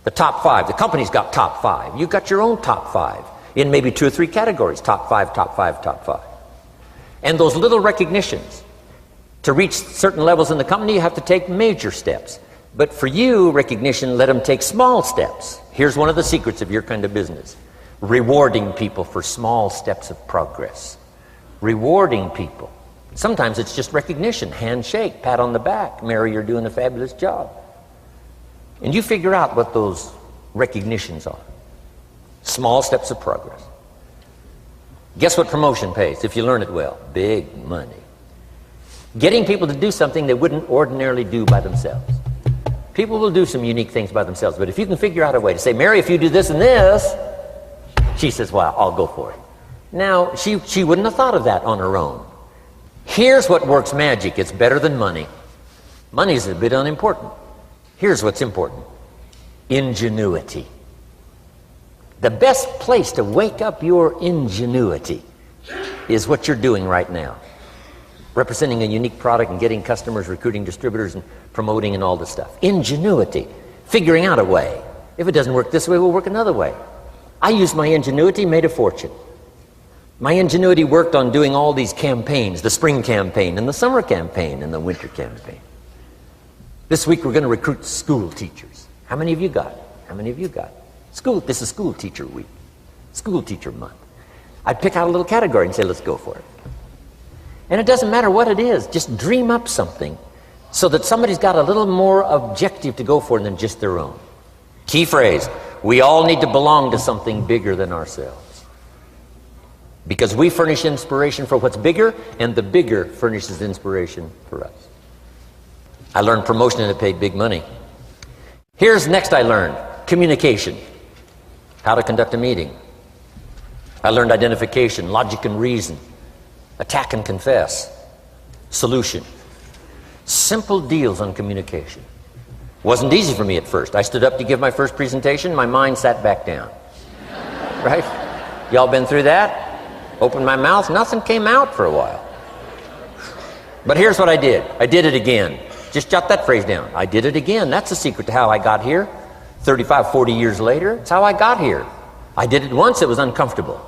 The top 5. The company's got top 5. You've got your own top 5 in maybe 2 or 3 categories. Top 5, top 5, top 5. And those little recognitions, to reach certain levels in the company, you have to take major steps. But for you, recognition, let them take small steps. Here's one of the secrets of your kind of business. Rewarding people for small steps of progress. Rewarding people. Sometimes it's just recognition, handshake, pat on the back. Mary, you're doing a fabulous job. And you figure out what those recognitions are. Small steps of progress. Guess what promotion pays, if you learn it well? Big money. Getting people to do something they wouldn't ordinarily do by themselves. People will do some unique things by themselves, but if you can figure out a way to say, Mary, if you do this and this, she says, well, I'll go for it. Now, she wouldn't have thought of that on her own. Here's what works magic. It's better than money. Money is a bit unimportant. Here's what's important. Ingenuity. The best place to wake up your ingenuity is what you're doing right now. Representing a unique product and getting customers, recruiting distributors, and promoting and all this stuff. Ingenuity. Figuring out a way. If it doesn't work this way, we'll work another way. I used my ingenuity, made a fortune. My ingenuity worked on doing all these campaigns, the spring campaign and the summer campaign and the winter campaign. This week we're going to recruit school teachers. How many of you got? How many of you got? This is school teacher week, school teacher month. I'd pick out a little category and say, let's go for it. And it doesn't matter what it is, just dream up something so that somebody's got a little more objective to go for than just their own. Key phrase, we all need to belong to something bigger than ourselves. Because we furnish inspiration for what's bigger, and the bigger furnishes inspiration for us. I learned promotion and it paid big money. Here's next I learned, communication. How to conduct a meeting. I learned identification, logic and reason, attack and confess, solution. Simple deals on communication. Wasn't easy for me at first. I stood up to give my first presentation, my mind sat back down. Right? Y'all been through that? Opened my mouth, nothing came out for a while. But here's what I did. I did it again. Just jot that phrase down. I did it again. That's the secret to how I got here. 35, 40 years later, it's how I got here. I did it once, it was uncomfortable.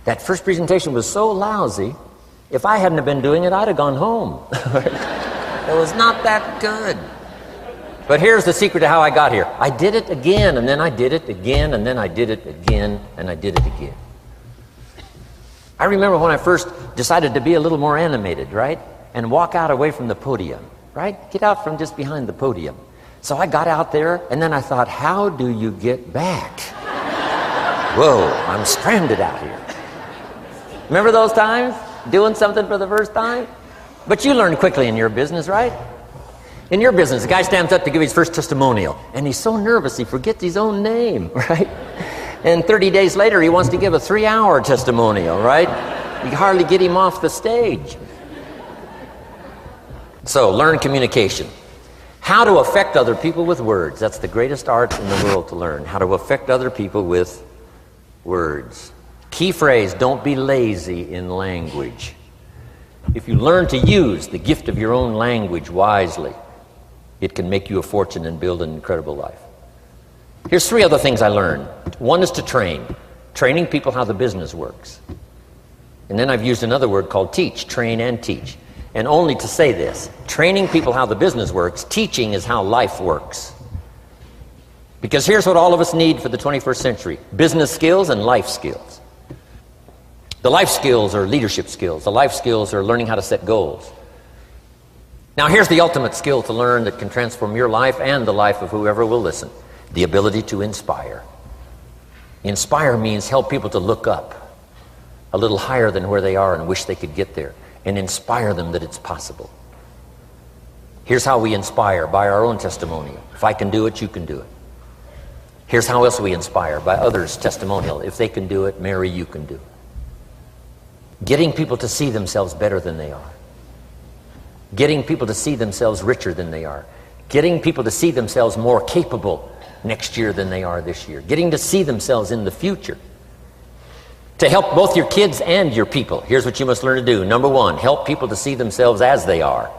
That first presentation was so lousy, if I hadn't have been doing it, I'd have gone home. It was not that good. But here's the secret to how I got here. I did it again, and then I did it again, and then I did it again, and I did it again. I remember when I first decided to be a little more animated, right? And walk out away from the podium, right? Get out from just behind the podium. So I got out there, and then I thought, how do you get back? Whoa, I'm stranded out here. Remember those times? Doing something for the first time? But you learn quickly in your business, right? In your business, the guy stands up to give his first testimonial, and he's so nervous he forgets his own name, right? And 30 days later, he wants to give a 3-hour testimonial, right? You hardly get him off the stage. So, learn communication. How to affect other people with words. That's the greatest art in the world to learn. How to affect other people with words. Key phrase, don't be lazy in language. If you learn to use the gift of your own language wisely, it can make you a fortune and build an incredible life. Here's 3 other things I learned. One is to train. Training people how the business works. And then I've used another word called teach. Train and teach. And only to say this, training people how the business works, teaching is how life works. Because here's what all of us need for the 21st century. Business skills and life skills. The life skills are leadership skills. The life skills are learning how to set goals. Now here's the ultimate skill to learn that can transform your life and the life of whoever will listen. The ability to inspire. Inspire means help people to look up a little higher than where they are and wish they could get there, and inspire them that it's possible. Here's how we inspire, by our own testimony. If I can do it, you can do it. Here's how else we inspire, by others' testimonial. If they can do it, Mary, you can do it. Getting people to see themselves better than they are. Getting people to see themselves richer than they are. Getting people to see themselves more capable next year than they are this year. Getting to see themselves in the future. To help both your kids and your people, here's what you must learn to do. Number one, help people to see themselves as they are.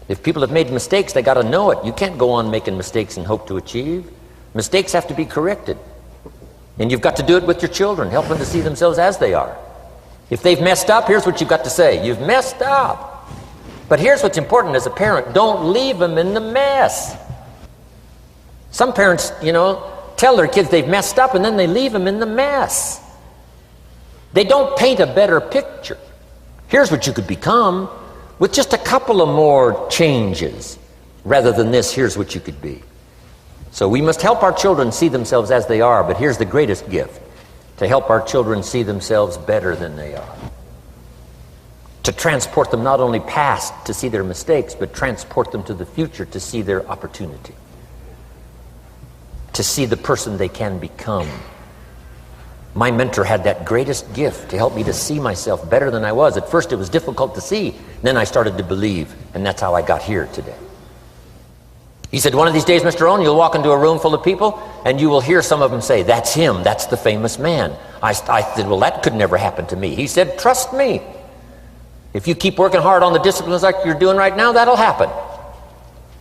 If people have made mistakes, they got to know it. You can't go on making mistakes and hope to achieve. Mistakes have to be corrected. And you've got to do it with your children. Help them to see themselves as they are. If they've messed up, here's what you've got to say. You've messed up. But here's what's important as a parent. Don't leave them in the mess. Some parents, tell their kids they've messed up and then they leave them in the mess. They don't paint a better picture. Here's what you could become with just a couple of more changes. Rather than this, here's what you could be. So we must help our children see themselves as they are, but here's the greatest gift. To help our children see themselves better than they are. To transport them not only past to see their mistakes, but transport them to the future to see their opportunity. To see the person they can become. My mentor had that greatest gift to help me to see myself better than I was. At first it was difficult to see, then I started to believe, and that's how I got here today. He said, one of these days, Mr. Rohn, you'll walk into a room full of people and you will hear some of them say, that's him, that's the famous man. I said, well, that could never happen to me. He said, trust me. If you keep working hard on the disciplines like you're doing right now, that'll happen.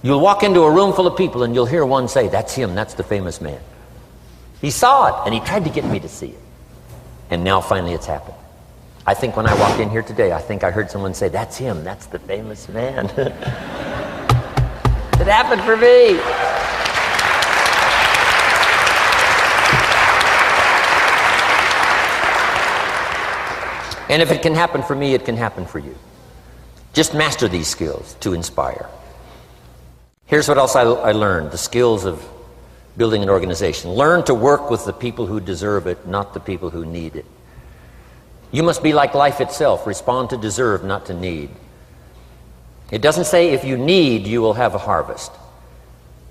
You'll walk into a room full of people and you'll hear one say, that's him, that's the famous man. He saw it and he tried to get me to see it. And now finally it's happened. I think when I walked in here today, I think I heard someone say, that's him, that's the famous man. It happened for me. And if it can happen for me, it can happen for you. Just master these skills to inspire. Here's what else I learned, the skills of building an organization. Learn to work with the people who deserve it, not the people who need it. You must be like life itself. Respond to deserve, not to need. It doesn't say if you need, you will have a harvest.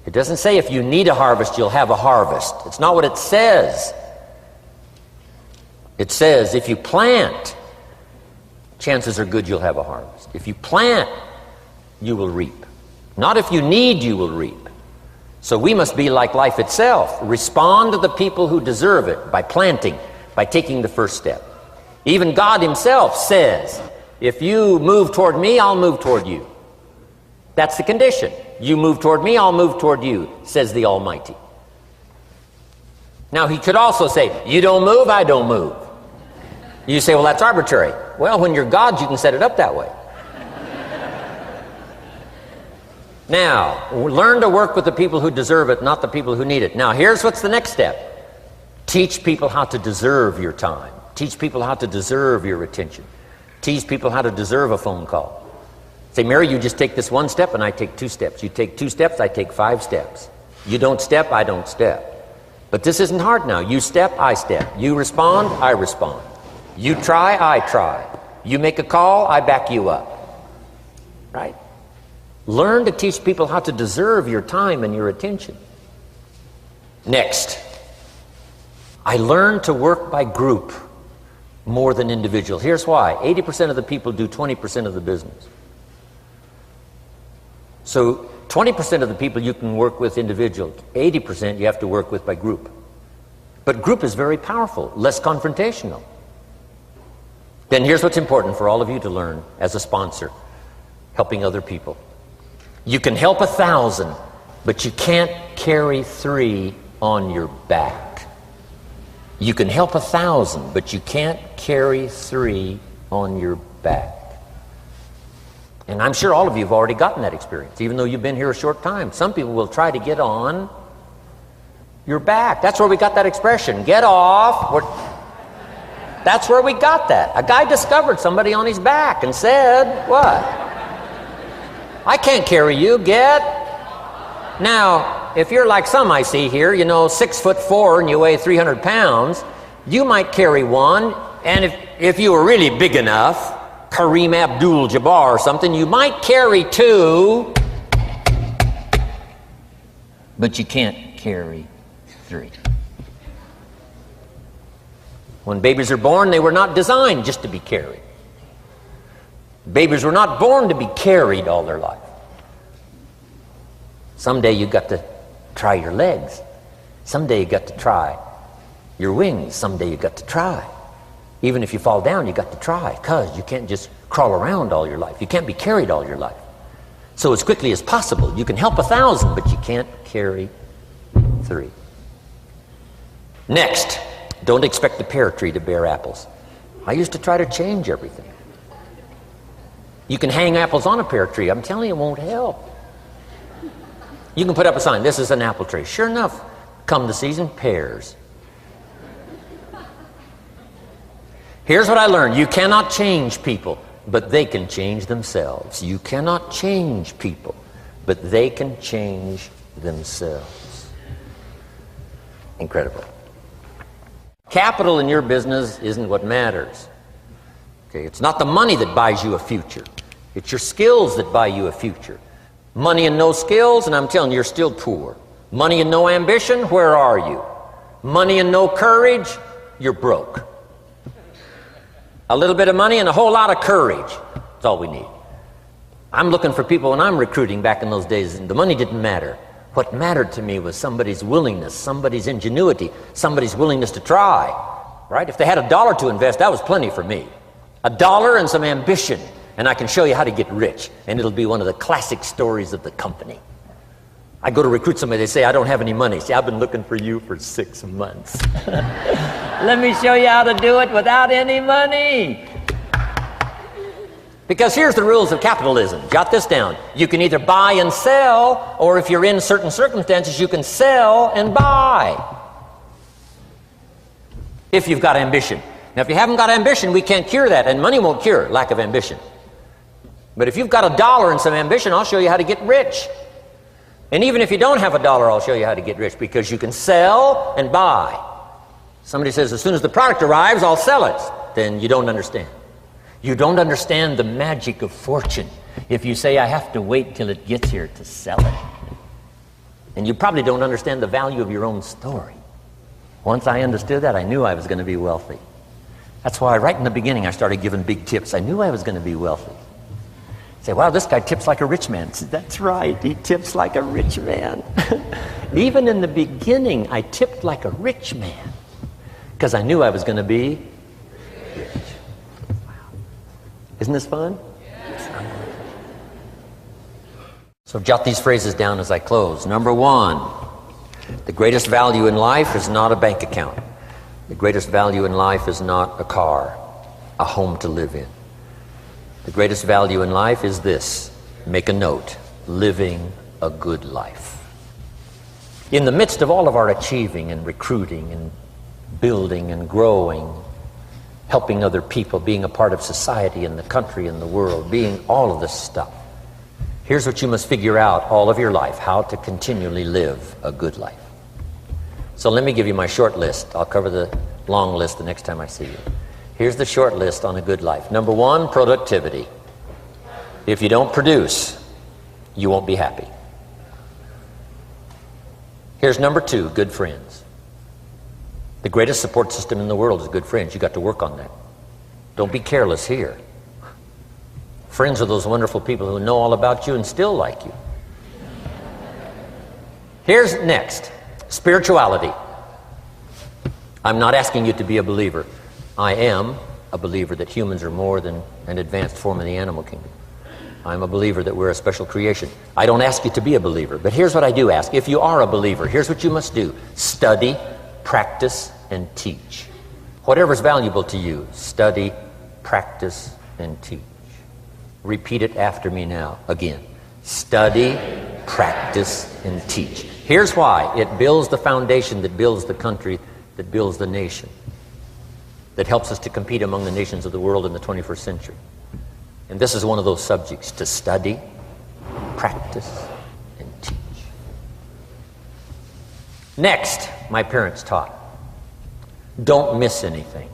It doesn't say if you need a harvest, you'll have a harvest. It's not what it says. It says if you plant, chances are good you'll have a harvest. If you plant, you will reap. Not if you need, you will reap. So we must be like life itself. Respond to the people who deserve it by planting, by taking the first step. Even God himself says, if you move toward me, I'll move toward you. That's the condition. You move toward me, I'll move toward you, says the Almighty. Now he could also say, you don't move, I don't move. You say, well, that's arbitrary. Well, when you're God, you can set it up that way. Now, learn to work with the people who deserve it, not the people who need it. Now, here's what's the next step. Teach people how to deserve your time. Teach people how to deserve your attention. Teach people how to deserve a phone call. Say, Mary, you just take this one step and I take 2 steps. You take 2 steps, I take 5 steps. You don't step, I don't step. But this isn't hard now. You step, I step. You respond, I respond. You try, I try. You make a call, I back you up. Right? Learn to teach people how to deserve your time and your attention. Next, I learned to work by group more than individual. Here's why. 80% of the people do 20% of the business. So 20% of the people you can work with individual. 80% you have to work with by group. But group is very powerful, less confrontational. Then here's what's important for all of you to learn as a sponsor, helping other people. You can help 1,000, but you can't carry 3 on your back. You can help 1,000, but you can't carry 3 on your back. And I'm sure all of you have already gotten that experience, even though you've been here a short time. Some people will try to get on your back. That's where we got that expression, get off. That's where we got that. A guy discovered somebody on his back and said, what? I can't carry you, get. Now, if you're like some I see here, 6'4" and you weigh 300 pounds, you might carry one, and if you were really big enough, Kareem Abdul-Jabbar or something, you might carry two, but you can't carry three. When babies are born, they were not designed just to be carried. Babies were not born to be carried all their life. Someday you got to try your legs. Someday you got to try your wings. Someday you got to try. Even if you fall down, you got to try, because you can't just crawl around all your life. You can't be carried all your life. So as quickly as possible, you can help 1,000, but you can't carry 3. Next, don't expect the pear tree to bear apples. I used to try to change everything. You can hang apples on a pear tree. I'm telling you, it won't help. You can put up a sign, this is an apple tree. Sure enough, come the season, pears. Here's what I learned. You cannot change people, but they can change themselves. You cannot change people, but they can change themselves. Incredible. Capital in your business isn't what matters. Okay, it's not the money that buys you a future. It's your skills that buy you a future. Money and no skills, and I'm telling you, you're still poor. Money and no ambition, where are you? Money and no courage, you're broke. A little bit of money and a whole lot of courage. That's all we need. I'm looking for people when I'm recruiting back in those days, and the money didn't matter. What mattered to me was somebody's willingness, somebody's ingenuity, somebody's willingness to try. Right? If they had $1 to invest, that was plenty for me. $1 and some ambition, and I can show you how to get rich, and it'll be one of the classic stories of the company. I go to recruit somebody, they say, I don't have any money. See, I've been looking for you for 6 months. Let me show you how to do it without any money. Because here's the rules of capitalism. Jot this down. You can either buy and sell, or if you're in certain circumstances, you can sell and buy. If you've got ambition. Now, if you haven't got ambition, we can't cure that, and money won't cure lack of ambition. But if you've got $1 and some ambition, I'll show you how to get rich. And even if you don't have $1, I'll show you how to get rich, because you can sell and buy. Somebody says, as soon as the product arrives, I'll sell it. Then you don't understand. You don't understand the magic of fortune if you say, I have to wait till it gets here to sell it. And you probably don't understand the value of your own story. Once I understood that, I knew I was going to be wealthy. That's why right in the beginning I started giving big tips. I knew I was going to be wealthy. Say, wow, this guy tips like a rich man. Say, that's right, he tips like a rich man. Even in the beginning, I tipped like a rich man because I knew I was going to be rich. Wow. Isn't this fun? Yes. So jot these phrases down as I close. Number 1, the greatest value in life is not a bank account. The greatest value in life is not a car, a home to live in. The greatest value in life is this. Make a note. Living a good life. In the midst of all of our achieving and recruiting and building and growing, helping other people, being a part of society and the country and the world, being all of this stuff, here's what you must figure out all of your life, how to continually live a good life. So let me give you my short list. I'll cover the long list the next time I see you. Here's the short list on a good life. Number 1, productivity. If you don't produce, you won't be happy. Here's number 2, good friends. The greatest support system in the world is good friends. You got to work on that. Don't be careless here. Friends are those wonderful people who know all about you and still like you. Here's next, spirituality. I'm not asking you to be a believer. I am a believer that humans are more than an advanced form of the animal kingdom. I'm a believer that we're a special creation. I don't ask you to be a believer, but here's what I do ask. If you are a believer, here's what you must do. Study, practice, and teach. Whatever's valuable to you, study, practice, and teach. Repeat it after me now. Again. Study, practice, and teach. Here's why. It builds the foundation that builds the country, that builds the nation, that helps us to compete among the nations of the world in the 21st century. And this is one of those subjects, to study, practice, and teach. Next, my parents taught, don't miss anything.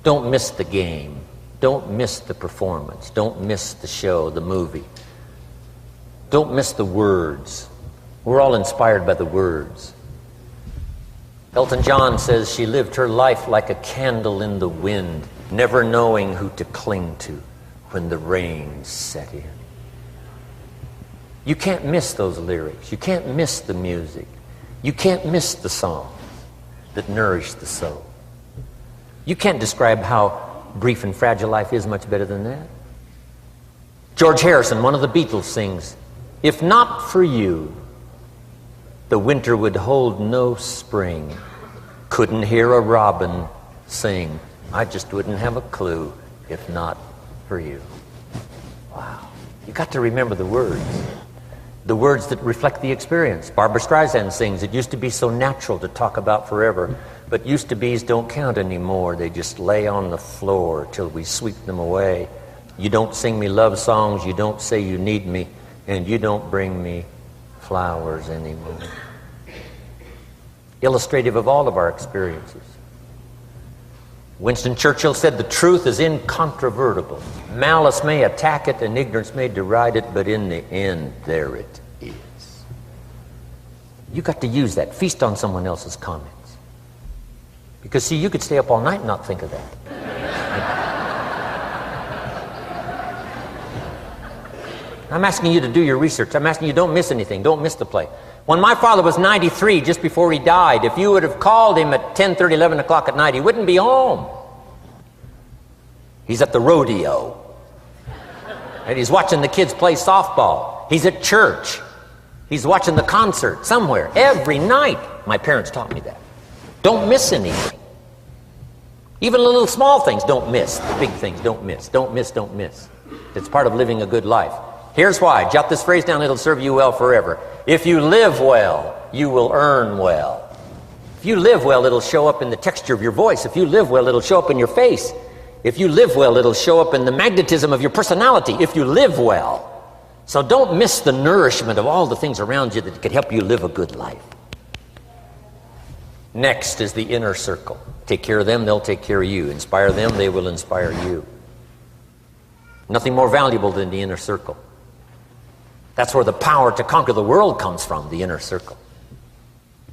Don't miss the game. Don't miss the performance. Don't miss the show, the movie. Don't miss the words. We're all inspired by the words. Elton John says she lived her life like a candle in the wind, never knowing who to cling to when the rain set in. You can't miss those lyrics. You can't miss the music. You can't miss the songs that nourish the soul. You can't describe how brief and fragile life is much better than that. George Harrison, one of the Beatles, sings, "If not for you, the winter would hold no spring. Couldn't hear a robin sing. I just wouldn't have a clue if not for you." Wow. You got to remember the words that reflect the experience. Barbra Streisand sings, "It used to be so natural to talk about forever, but used to be's don't count anymore. They just lay on the floor till we sweep them away. You don't sing me love songs, you don't say you need me, and you don't bring me flowers anymore." Illustrative of all of our experiences. Winston Churchill said, "The truth is incontrovertible. Malice may attack it and ignorance may deride it, but in the end, there it is." You got to use that. Feast on someone else's comments. Because, see, you could stay up all night and not think of that. I'm asking you to do your research. I'm asking you, don't miss anything. Don't miss the play. When my father was 93, just before he died, if you would have called him at 10:30, 11 o'clock at night, he wouldn't be home. He's at the rodeo. And he's watching the kids play softball. He's at church. He's watching the concert somewhere. Every night. My parents taught me that. Don't miss anything. Even the little small things, don't miss. The big things, don't miss. Don't miss, don't miss. It's part of living a good life. Here's why. Jot this phrase down. It'll serve you well forever. If you live well, you will earn well. If you live well, it'll show up in the texture of your voice. If you live well, it'll show up in your face. If you live well, it'll show up in the magnetism of your personality. If you live well. So don't miss the nourishment of all the things around you that could help you live a good life. Next is the inner circle. Take care of them, they'll take care of you. Inspire them, they will inspire you. Nothing more valuable than the inner circle. That's where the power to conquer the world comes from, the inner circle.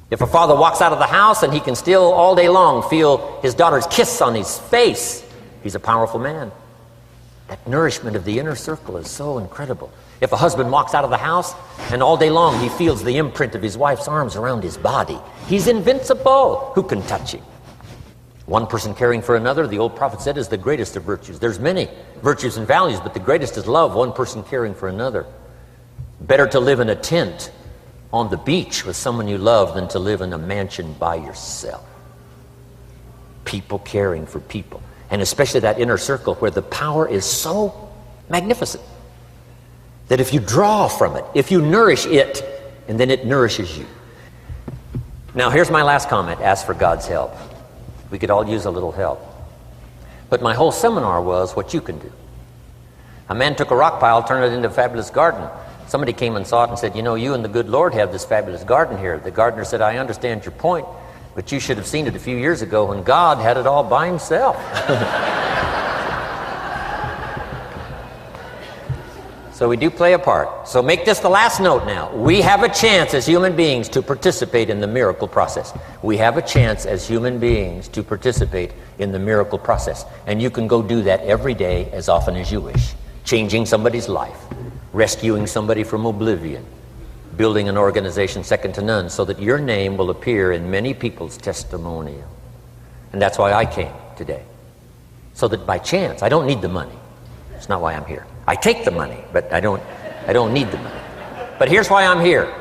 If a father walks out of the house and he can still all day long feel his daughter's kiss on his face, he's a powerful man. That nourishment of the inner circle is so incredible. If a husband walks out of the house and all day long he feels the imprint of his wife's arms around his body, he's invincible. Who can touch him? One person caring for another, the old prophet said, is the greatest of virtues. There's many virtues and values, but the greatest is love, one person caring for another. Better to live in a tent on the beach with someone you love than to live in a mansion by yourself. People caring for people. And especially that inner circle where the power is so magnificent that if you draw from it, if you nourish it, and then it nourishes you. Now here's my last comment. Ask for God's help. We could all use a little help. But my whole seminar was what you can do. A man took a rock pile, turned it into a fabulous garden. Somebody came and saw it and said, "You know, you and the good Lord have this fabulous garden here." The gardener said, "I understand your point, but you should have seen it a few years ago when God had it all by himself." So we do play a part. So make this the last note now. We have a chance as human beings to participate in the miracle process. We have a chance as human beings to participate in the miracle process. And you can go do that every day as often as you wish. Changing somebody's life. Rescuing somebody from oblivion, building an organization second to none so that your name will appear in many people's testimonial. And that's why I came today. So that by chance, I don't need the money. That's not why I'm here. I take the money, but I don't need the money. But here's why I'm here.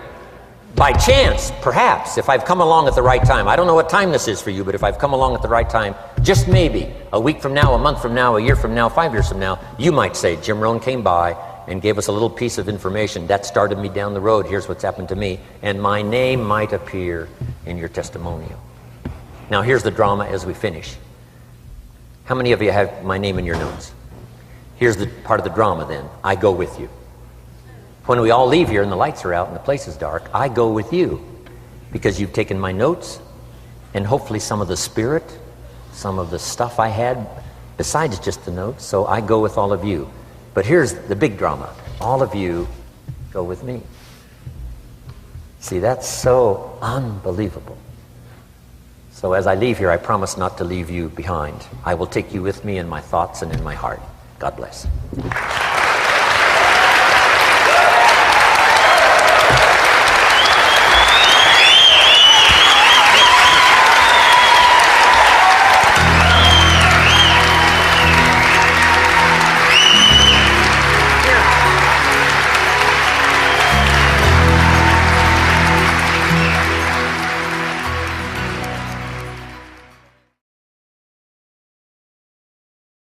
By chance, perhaps, if I've come along at the right time, I don't know what time this is for you, but if I've come along at the right time, just maybe, a week from now, a month from now, a year from now, 5 years from now, you might say, Jim Rohn came by and gave us a little piece of information. That started me down the road. Here's what's happened to me. And my name might appear in your testimonial. Now here's the drama as we finish. How many of you have my name in your notes? Here's the part of the drama then. I go with you. When we all leave here and the lights are out and the place is dark, I go with you because you've taken my notes and hopefully some of the spirit, some of the stuff I had besides just the notes. So I go with all of you. But here's the big drama. All of you go with me. See, that's so unbelievable. So as I leave here, I promise not to leave you behind. I will take you with me in my thoughts and in my heart. God bless.